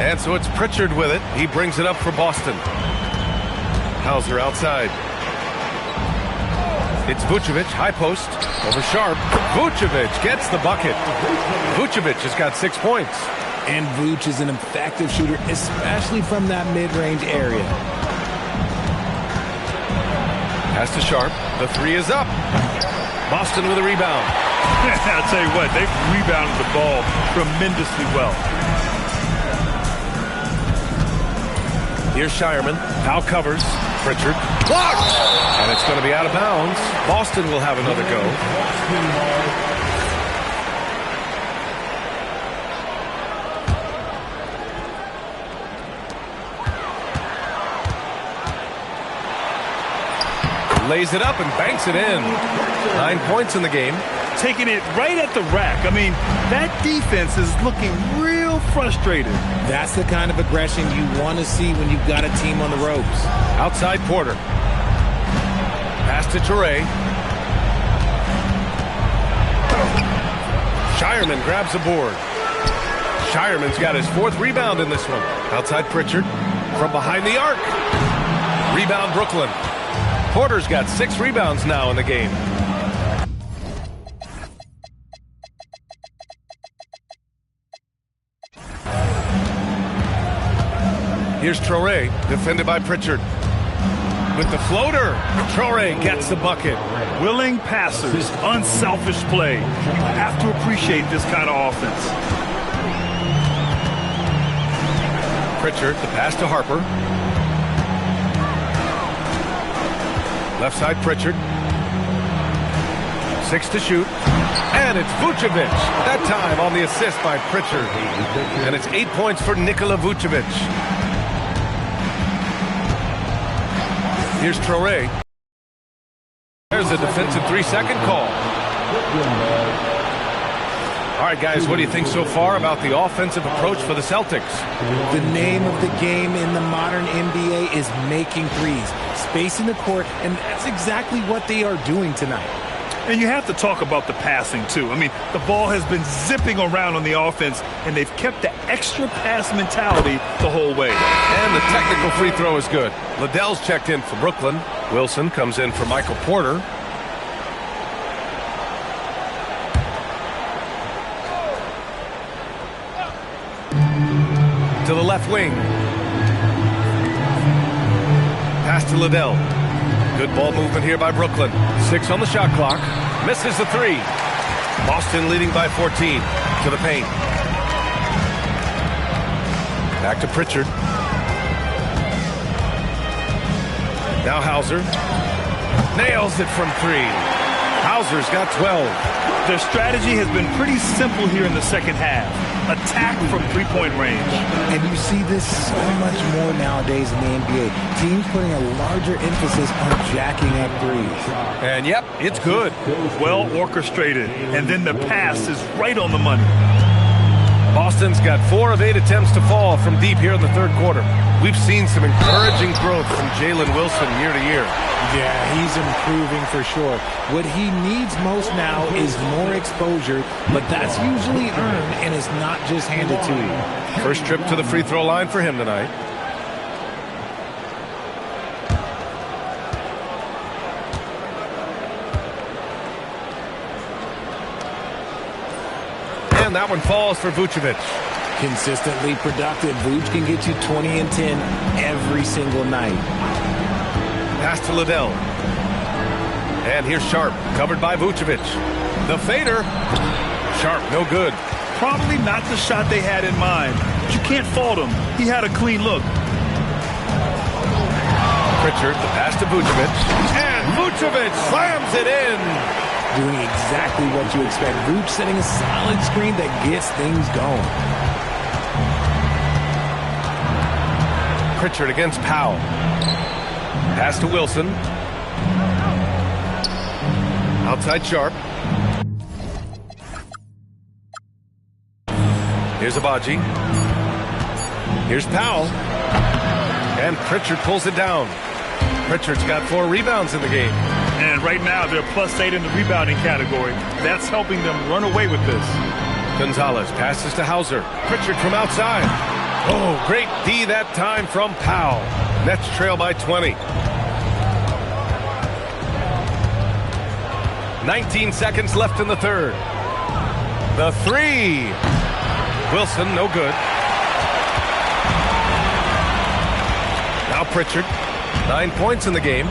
And so it's Pritchard with it. He brings it up for Boston. Hauser outside. It's Vucevic, high post, over Sharp. Vucevic gets the bucket. Vucevic has got 6 points. And Vuce is an effective shooter, especially from that mid-range area. Pass to Sharp. The 3 is up. Boston with a rebound. I'll tell you what, they've rebounded the ball tremendously well. Here's Shireman. Foul covers. Pritchard. Blocked! And it's going to be out of bounds. Boston will have another go. Lays it up and banks it in. 9 points in the game. Taking it right at the rack. I mean, that defense is looking real frustrated. That's the kind of aggression you want to see when you've got a team on the ropes. Outside Porter. Pass to Traoré. Shireman grabs the board. Shireman's got his 4th rebound in this one. Outside Pritchard. From behind the arc. Rebound Brooklyn. Porter's got 6 rebounds now in the game. Here's Traoré, defended by Pritchard. With the floater, Traoré gets the bucket. Willing passers, unselfish play. You have to appreciate this kind of offense. Pritchard, the pass to Harper. Left side Pritchard. 6 to shoot. And it's Vucevic. That time on the assist by Pritchard. And it's 8 points for Nikola Vucevic. Here's Traore. There's a defensive 3-second call. All right, guys, what do you think so far about the offensive approach for the Celtics? The name of the game in the modern NBA is making threes, spacing the court, and that's exactly what they are doing tonight. And you have to talk about the passing, too. I mean, the ball has been zipping around on the offense, and they've kept the extra pass mentality the whole way. And the technical free throw is good. Liddell's checked in for Brooklyn. Wilson comes in for Michael Porter. To the left wing. Pass to Liddell. Good ball movement here by Brooklyn. 6 on the shot clock. Misses the 3. Boston leading by 14. To the paint. Back to Pritchard. Now Hauser. Nails it from 3. Hauser's got 12. Their strategy has been pretty simple here in the second half. Attack from three-point range. And you see this so much more nowadays in the NBA. Teams putting a larger emphasis on jacking up threes. And yep, it's good. Well orchestrated. And then the pass is right on the money. Boston's got 4 of 8 attempts to fall from deep here in the third quarter. We've seen some encouraging growth from Jalen Wilson year to year. Yeah, he's improving for sure. What he needs most now is more exposure, but that's usually earned and is not just handed to you. First trip to the free throw line for him tonight. And that one falls for Vucevic. Consistently productive. Vuce can get you 20 and 10 every single night. Pass to Liddell. And here's Sharp, covered by Vucevic. The fader. Sharp, no good. Probably not the shot they had in mind, but you can't fault him. He had a clean look. Pritchard, the pass to Vucevic. And Vucevic slams it in. Doing exactly what you expect. Vuce setting a solid screen that gets things going. Pritchard against Powell. Pass to Wilson. Outside Sharp. Here's Abaji. Here's Powell. And Pritchard pulls it down. Pritchard's got 4 rebounds in the game. And right now they're +8 in the rebounding category. That's helping them run away with this. Gonzalez passes to Hauser. Pritchard from outside. Oh, great D that time from Powell. Nets trail by 20. 19 seconds left in the third. The 3. Wilson, no good. Now Pritchard. 9 points in the game.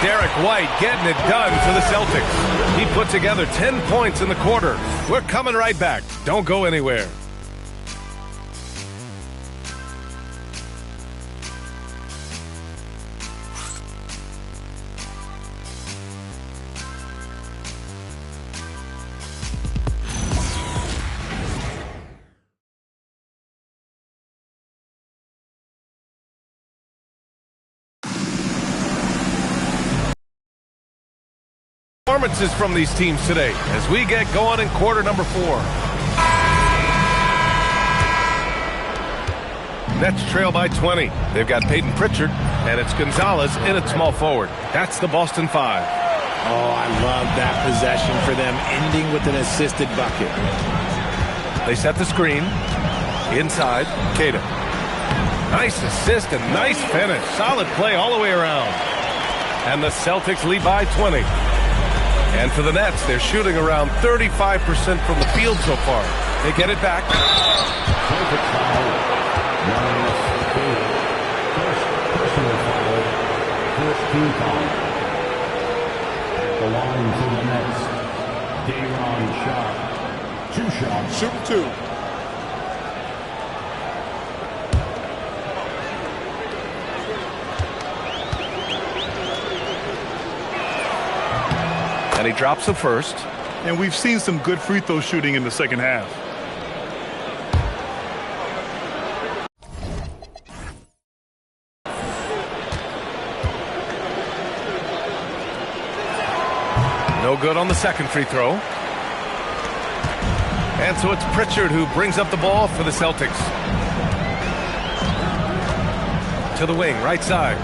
Derek White getting it done for the Celtics. He put together 10 points in the quarter. We're coming right back. Don't go anywhere. performances from these teams today as we get going in quarter number 4. Nets trail by 20. They've got Peyton Pritchard, and it's Gonzalez in at small forward. That's the Boston 5. Oh, I love that possession for them, ending with an assisted bucket. They set the screen. Inside, Keita. Nice assist and nice finish. Solid play all the way around. And the Celtics lead by 20. And for the Nets, they're shooting around 35% from the field so far. They get it back. First team foul. At the line for the Nets, Day'Ron Sharpe. 2 shots. Shoot 2. And he drops the first. And we've seen some good free throw shooting in the second half. No good on the second free throw. And so it's Pritchard who brings up the ball for the Celtics. To the wing, right side.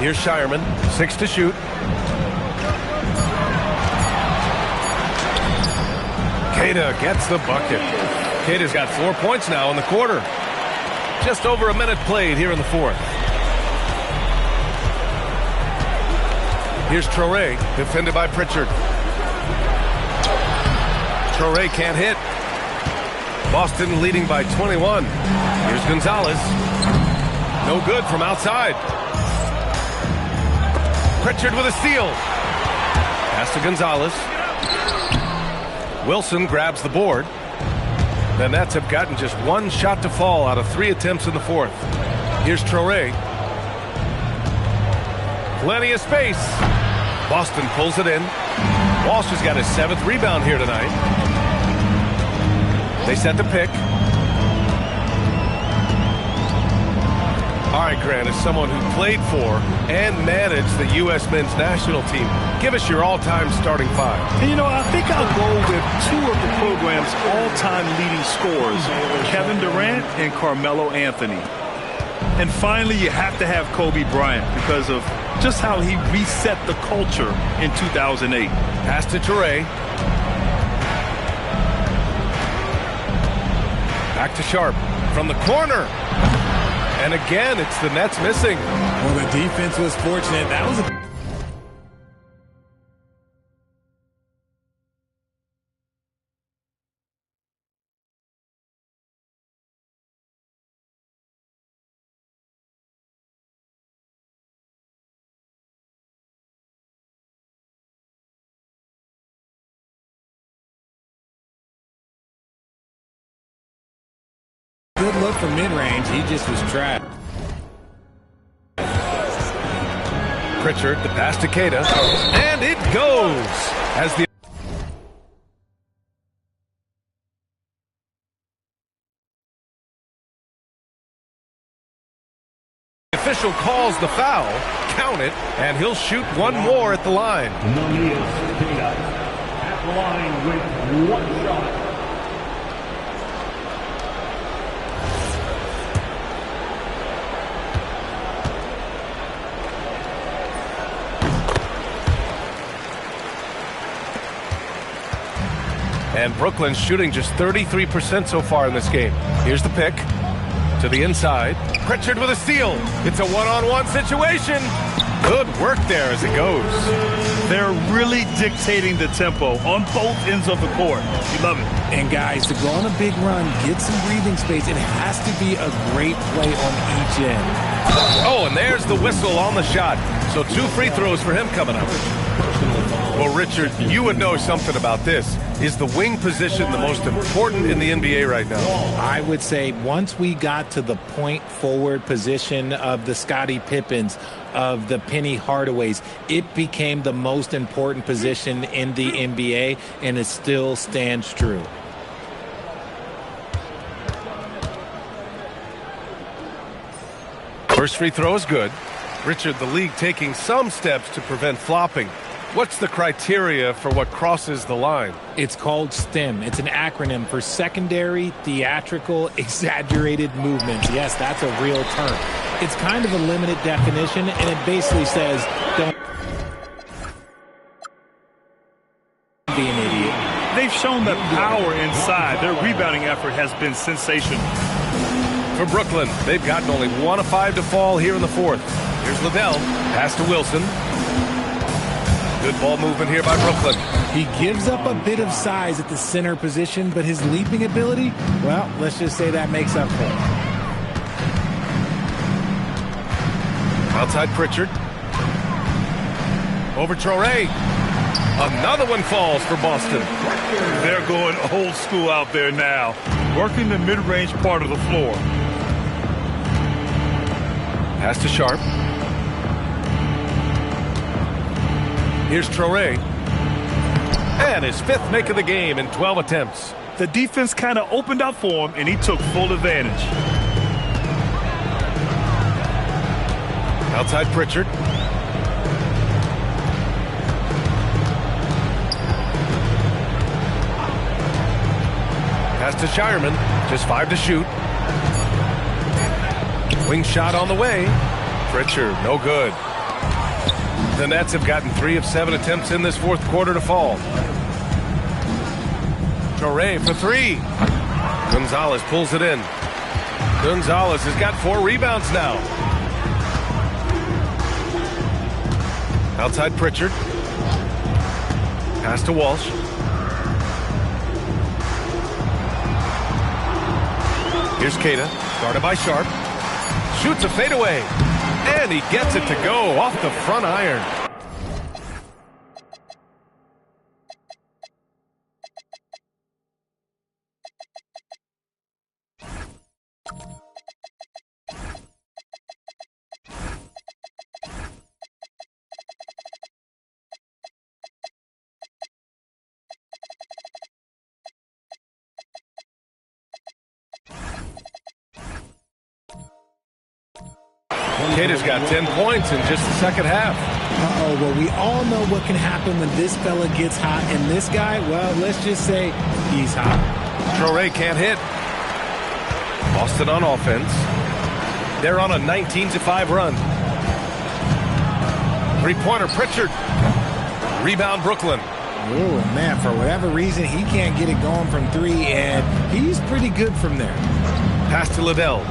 Here's Shireman, 6 to shoot. Keita gets the bucket. Keita's got 4 points now in the quarter. Just over a minute played here in the 4th. Here's Traoré, defended by Pritchard. Traoré can't hit. Boston leading by 21. Here's Gonzalez. No good from outside. Pritchard with a steal. Pass to Gonzalez. Wilson grabs the board. The Nets have gotten just 1 shot to fall out of 3 attempts in the 4th. Here's Traoré. Plenty of space. Boston pulls it in. Walsh has got his 7th rebound here tonight. They set the pick. All right, Grant, as someone who played for and managed the U.S. men's national team, give us your all-time starting 5. And you know, I think I'll go with 2 of the program's all-time leading scorers, Kevin Durant and Carmelo Anthony. And finally, you have to have Kobe Bryant because of just how he reset the culture in 2008. Pass to Traoré. Back to Sharpe from the corner. And again, it's the Nets missing. Well, the defense was fortunate. That was a... good look for mid-range. He just was trapped. Pritchard, the pass to Keita, and it goes as the official calls the foul. Count it, and he'll shoot 1 more at the line. Keita at the line with 1 shot. And Brooklyn's shooting just 33% so far in this game. Here's the pick to the inside. Pritchard with a steal. It's a one-on-one situation. Good work there as it goes. They're really dictating the tempo on both ends of the court. You love it. And guys, to go on a big run, get some breathing space, it has to be a great play on each end. Oh, and there's the whistle on the shot. So 2 free throws for him coming up. Well, Richard, you would know something about this. Is the wing position the most important in the NBA right now? I would say once we got to the point forward position of the Scottie Pippens, of the Penny Hardaways, it became the most important position in the NBA, and it still stands true. First free throw is good. Richard, the league taking some steps to prevent flopping. What's the criteria for what crosses the line? It's called STEM. It's an acronym for Secondary Theatrical Exaggerated Movements. Yes, that's a real term. It's kind of a limited definition, and it basically says don't be an idiot. They've shown that power inside. Their rebounding effort has been sensational. For Brooklyn, they've gotten only 1 of 5 to fall here in the fourth. Here's Liddell. Pass to Wilson. Good ball movement here by Brooklyn. He gives up a bit of size at the center position, but his leaping ability, well, let's just say that makes up for it. Outside Pritchard. Over Traoré. Another one falls for Boston. They're going old school out there now, working the mid-range part of the floor. Pass to Sharp. Here's Traoré. And his 5th make of the game in 12 attempts. The defense kind of opened up for him, and he took full advantage. Outside Pritchard. Pass to Shireman. Just 5 to shoot. Wing shot on the way. Pritchard, no good. The Nets have gotten 3 of 7 attempts in this fourth quarter to fall. Traoré for 3. Gonzalez pulls it in. Gonzalez has got 4 rebounds now. Outside Pritchard. Pass to Walsh. Here's Keita, guarded by Sharp. Shoots a fadeaway, and he gets it to go off the front iron. Keita's got 10 points in just the second half. Well, we all know what can happen when this fella gets hot, and this guy, well, let's just say he's hot. Traoré can't hit. Boston on offense. They're on a 19-5 run. Three-pointer Pritchard. Rebound Brooklyn. Oh, man, for whatever reason, he can't get it going from 3, and he's pretty good from there. Pass to Liddell.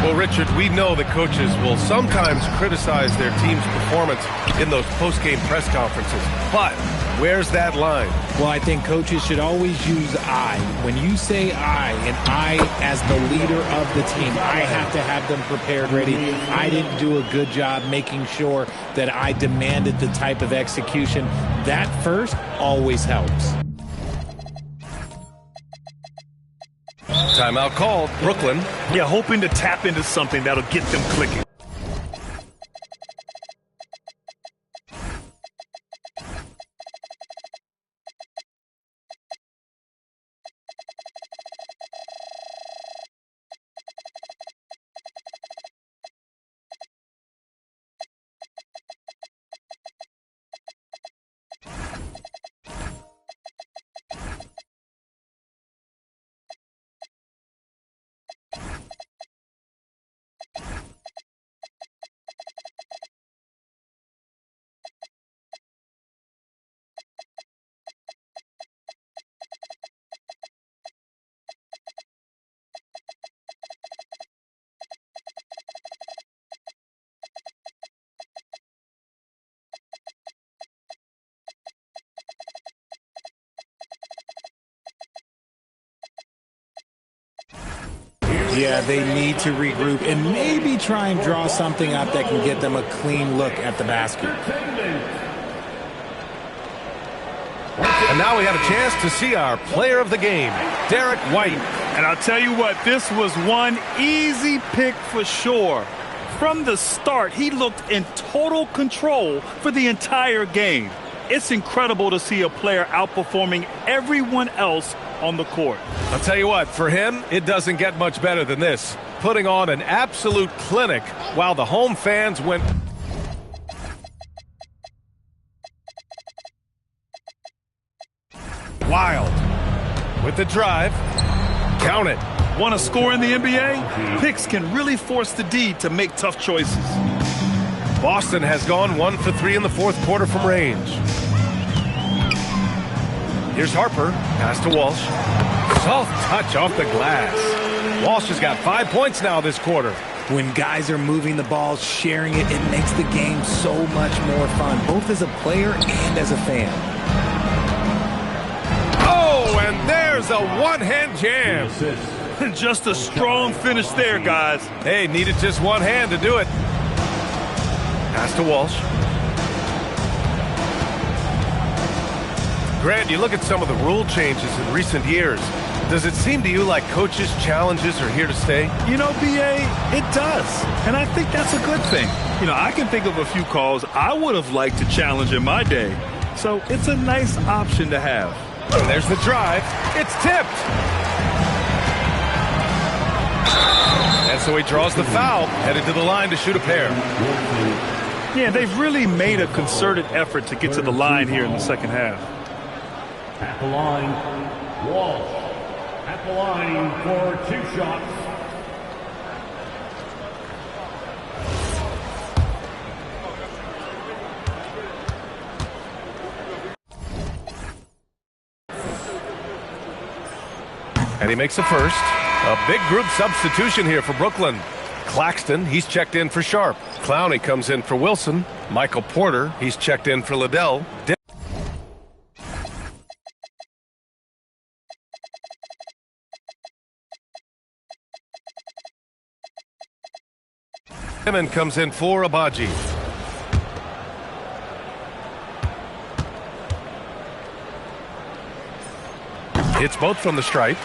Well, Richard, we know that coaches will sometimes criticize their team's performance in those post-game press conferences. But where's that line? Well, I think coaches should always use I. When you say I, and I as the leader of the team, I have to have them prepared ready. I didn't do a good job making sure that I demanded the type of execution. That first always helps. Timeout called. Brooklyn. Yeah, hoping to tap into something that'll get them clicking. Yeah, they need to regroup and maybe try and draw something up that can get them a clean look at the basket. And now we have a chance to see our player of the game, Derek White. And I'll tell you what, this was one easy pick for sure. From the start, he looked in total control for the entire game. It's incredible to see a player outperforming everyone else on the court. I'll tell you what, for him, it doesn't get much better than this. Putting on an absolute clinic while the home fans went wild. With the drive, count it. Want to score in the NBA? Picks can really force the D to make tough choices. Boston has gone 1 for 3 in the fourth quarter from range. Here's Harper, pass to Walsh. Soft touch off the glass. Walsh has got 5 points now this quarter. When guys are moving the ball, sharing it, it makes the game so much more fun, both as a player and as a fan. Oh, and there's a one-hand jam. Just a strong finish there, guys. Hey, needed just one hand to do it. Pass to Walsh. Grant, you look at some of the rule changes in recent years. Does it seem to you like coaches' challenges are here to stay? You know, B.A., it does. And I think that's a good thing. You know, I can think of a few calls I would have liked to challenge in my day. So it's a nice option to have. And there's the drive. It's tipped. And so he draws the foul, headed to the line to shoot a pair. Yeah, they've really made a concerted effort to get to the line here in the second half. At the line, Walsh. At the line for 2 shots. And he makes a first. A big group substitution here for Brooklyn. Claxton, he's checked in for Sharp. Clowney comes in for Wilson. Michael Porter, he's checked in for Liddell. Hammond comes in for Abaji. Hits both from the stripe.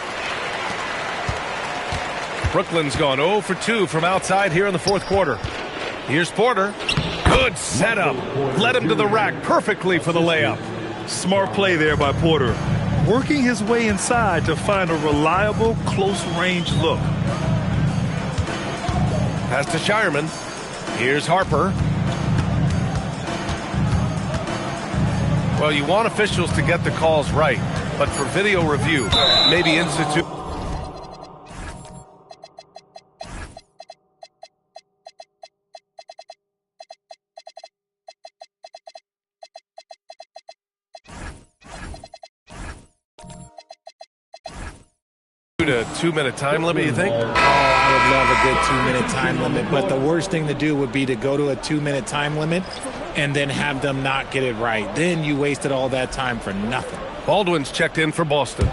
Brooklyn's gone 0 for 2 from outside here in the fourth quarter. Here's Porter. Good setup. Led him to the rack perfectly for the layup. Smart play there by Porter. Working his way inside to find a reliable, close-range look. Pass to Shireman. Here's Harper. Well, you want officials to get the calls right, but for video review, maybe institute. A 2-minute time limit, you think? Oh, I would love a good 2-minute time limit, but the worst thing to do would be to go to a 2-minute time limit and then have them not get it right. Then you wasted all that time for nothing. Baldwin's checked in for Boston.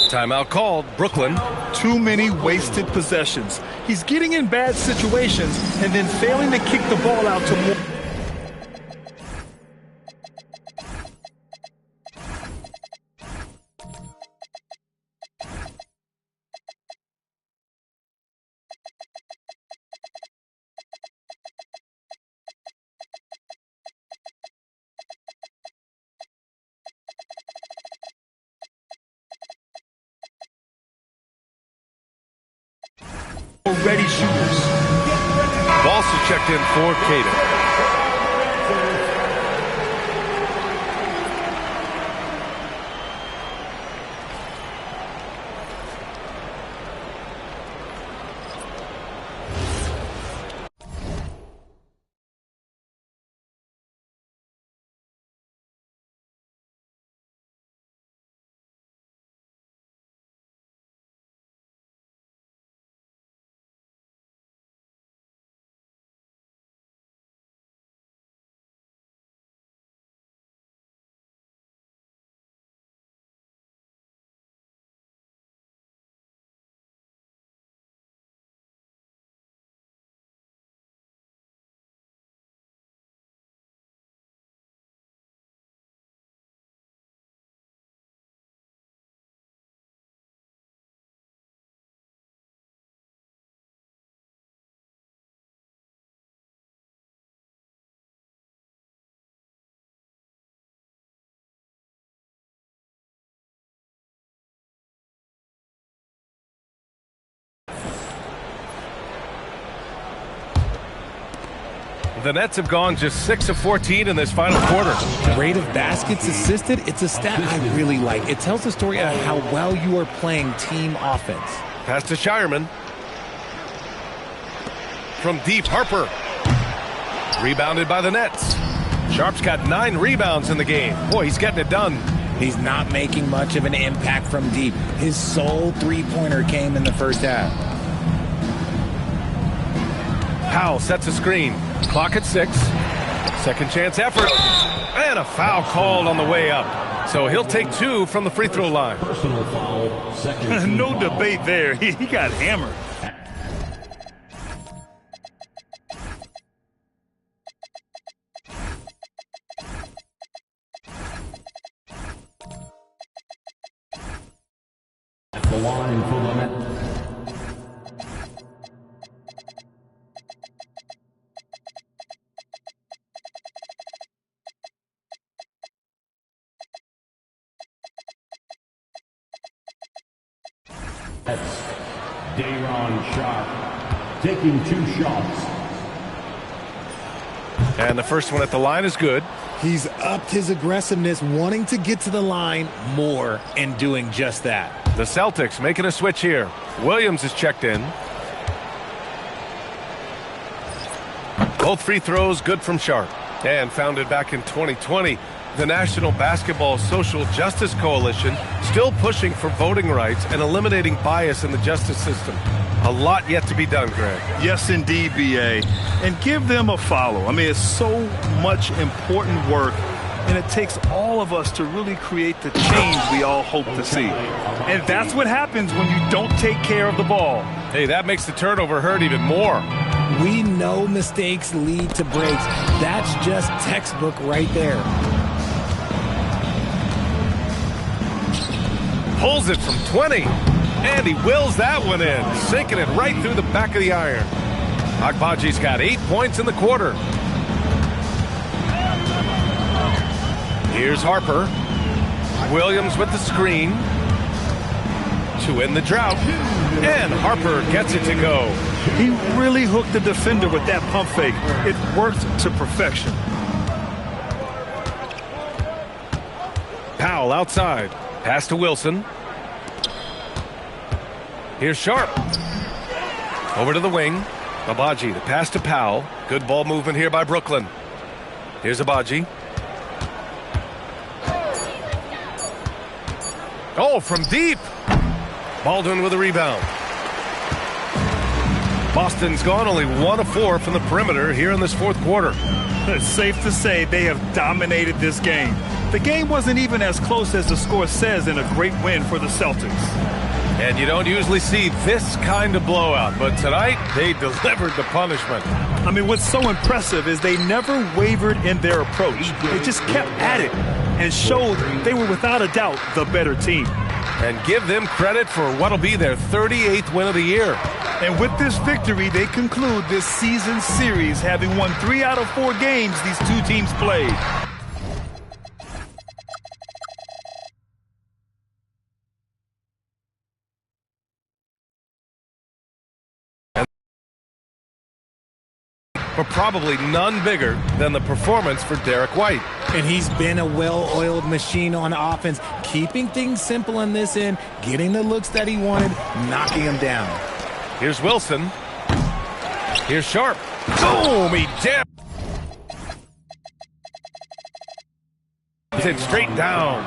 Timeout called. Brooklyn. Too many wasted possessions. He's getting in bad situations and then failing to kick the ball out to more. Ready shooters. Also checked in for Caden. The Nets have gone just 6 of 14 in this final quarter. Rate of baskets assisted, it's a stat I really like. It tells the story of how well you are playing team offense. Pass to Shireman. From deep, Harper. Rebounded by the Nets. Sharp's got 9 rebounds in the game. Boy, he's getting it done. He's not making much of an impact from deep. His sole three-pointer came in the first half. Powell sets a screen. Clock at 6. Second chance effort. And a foul called on the way up. So he'll take 2 from the free throw line. Personal foul, second. No debate there. He got hammered. The line for the Nets. Dayron Sharp taking 2 shots. And the first one at the line is good. He's upped his aggressiveness, wanting to get to the line more and doing just that. The Celtics making a switch here. Williams is checked in. Both free throws good from Sharp. And founded back in 2020, the National Basketball Social Justice Coalition still pushing for voting rights and eliminating bias in the justice system. A lot yet to be done, Greg. Yes, indeed, B.A. And give them a follow. I mean, it's so much important work, and it takes all of us to really create the change we all hope to see. And that's what happens when you don't take care of the ball. Hey, that makes the turnover hurt even more. We know mistakes lead to breaks. That's just textbook right there. Pulls it from 20. And he wills that one in, sinking it right through the back of the iron. Agbaji's got 8 points in the quarter. Here's Harper. Williams with the screen to end the drought. And Harper gets it to go. He really hooked the defender with that pump fake. It worked to perfection. Powell outside. Pass to Wilson. Here's Sharp. Over to the wing. Agbaji, the pass to Powell. Good ball movement here by Brooklyn. Here's Agbaji. Oh, from deep. Baldwin with a rebound. Boston's gone only 1 of 4 from the perimeter here in this fourth quarter. It's safe to say they have dominated this game. The game wasn't even as close as the score says in a great win for the Celtics. And you don't usually see this kind of blowout, but tonight they delivered the punishment. I mean, what's so impressive is they never wavered in their approach. They just kept at it and showed they were without a doubt the better team. And give them credit for what'll be their 38th win of the year. And with this victory, they conclude this season series, having won 3 out of 4 games these two teams played. But probably none bigger than the performance for Derek White. And he's been a well-oiled machine on offense, keeping things simple on this end, getting the looks that he wanted, knocking him down. Here's Wilson. Here's Sharp. Boom! He jammed it straight down.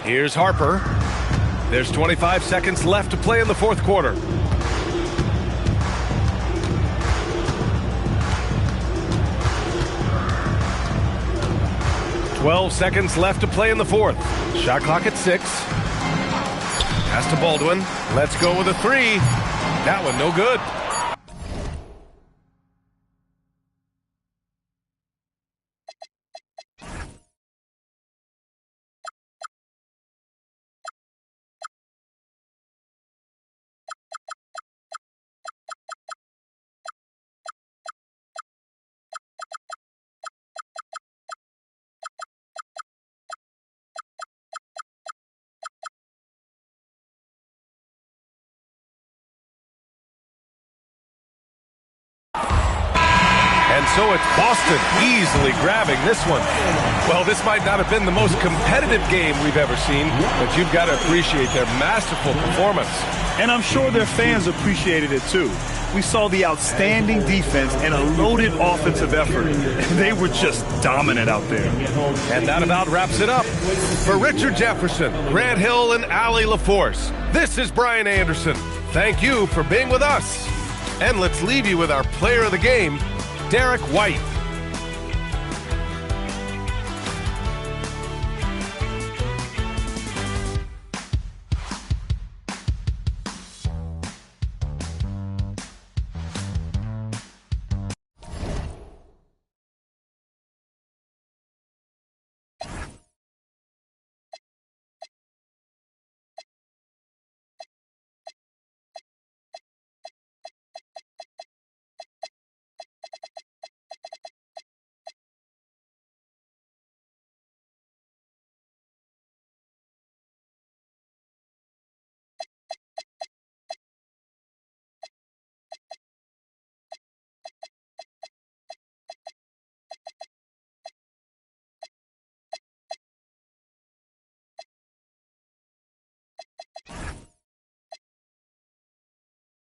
Here's Harper. There's 25 seconds left to play in the fourth quarter. 12 seconds left to play in the fourth. Shot clock at 6. Pass to Baldwin. Let's go with a 3. That one no good. And so it's Boston easily grabbing this one. Well, this might not have been the most competitive game we've ever seen, but you've got to appreciate their masterful performance. And I'm sure their fans appreciated it too. We saw the outstanding defense and a loaded offensive effort. They were just dominant out there. And that about wraps it up. For Richard Jefferson, Grant Hill, and Allie LaForce, this is Brian Anderson. Thank you for being with us. And let's leave you with our player of the game, Derek White.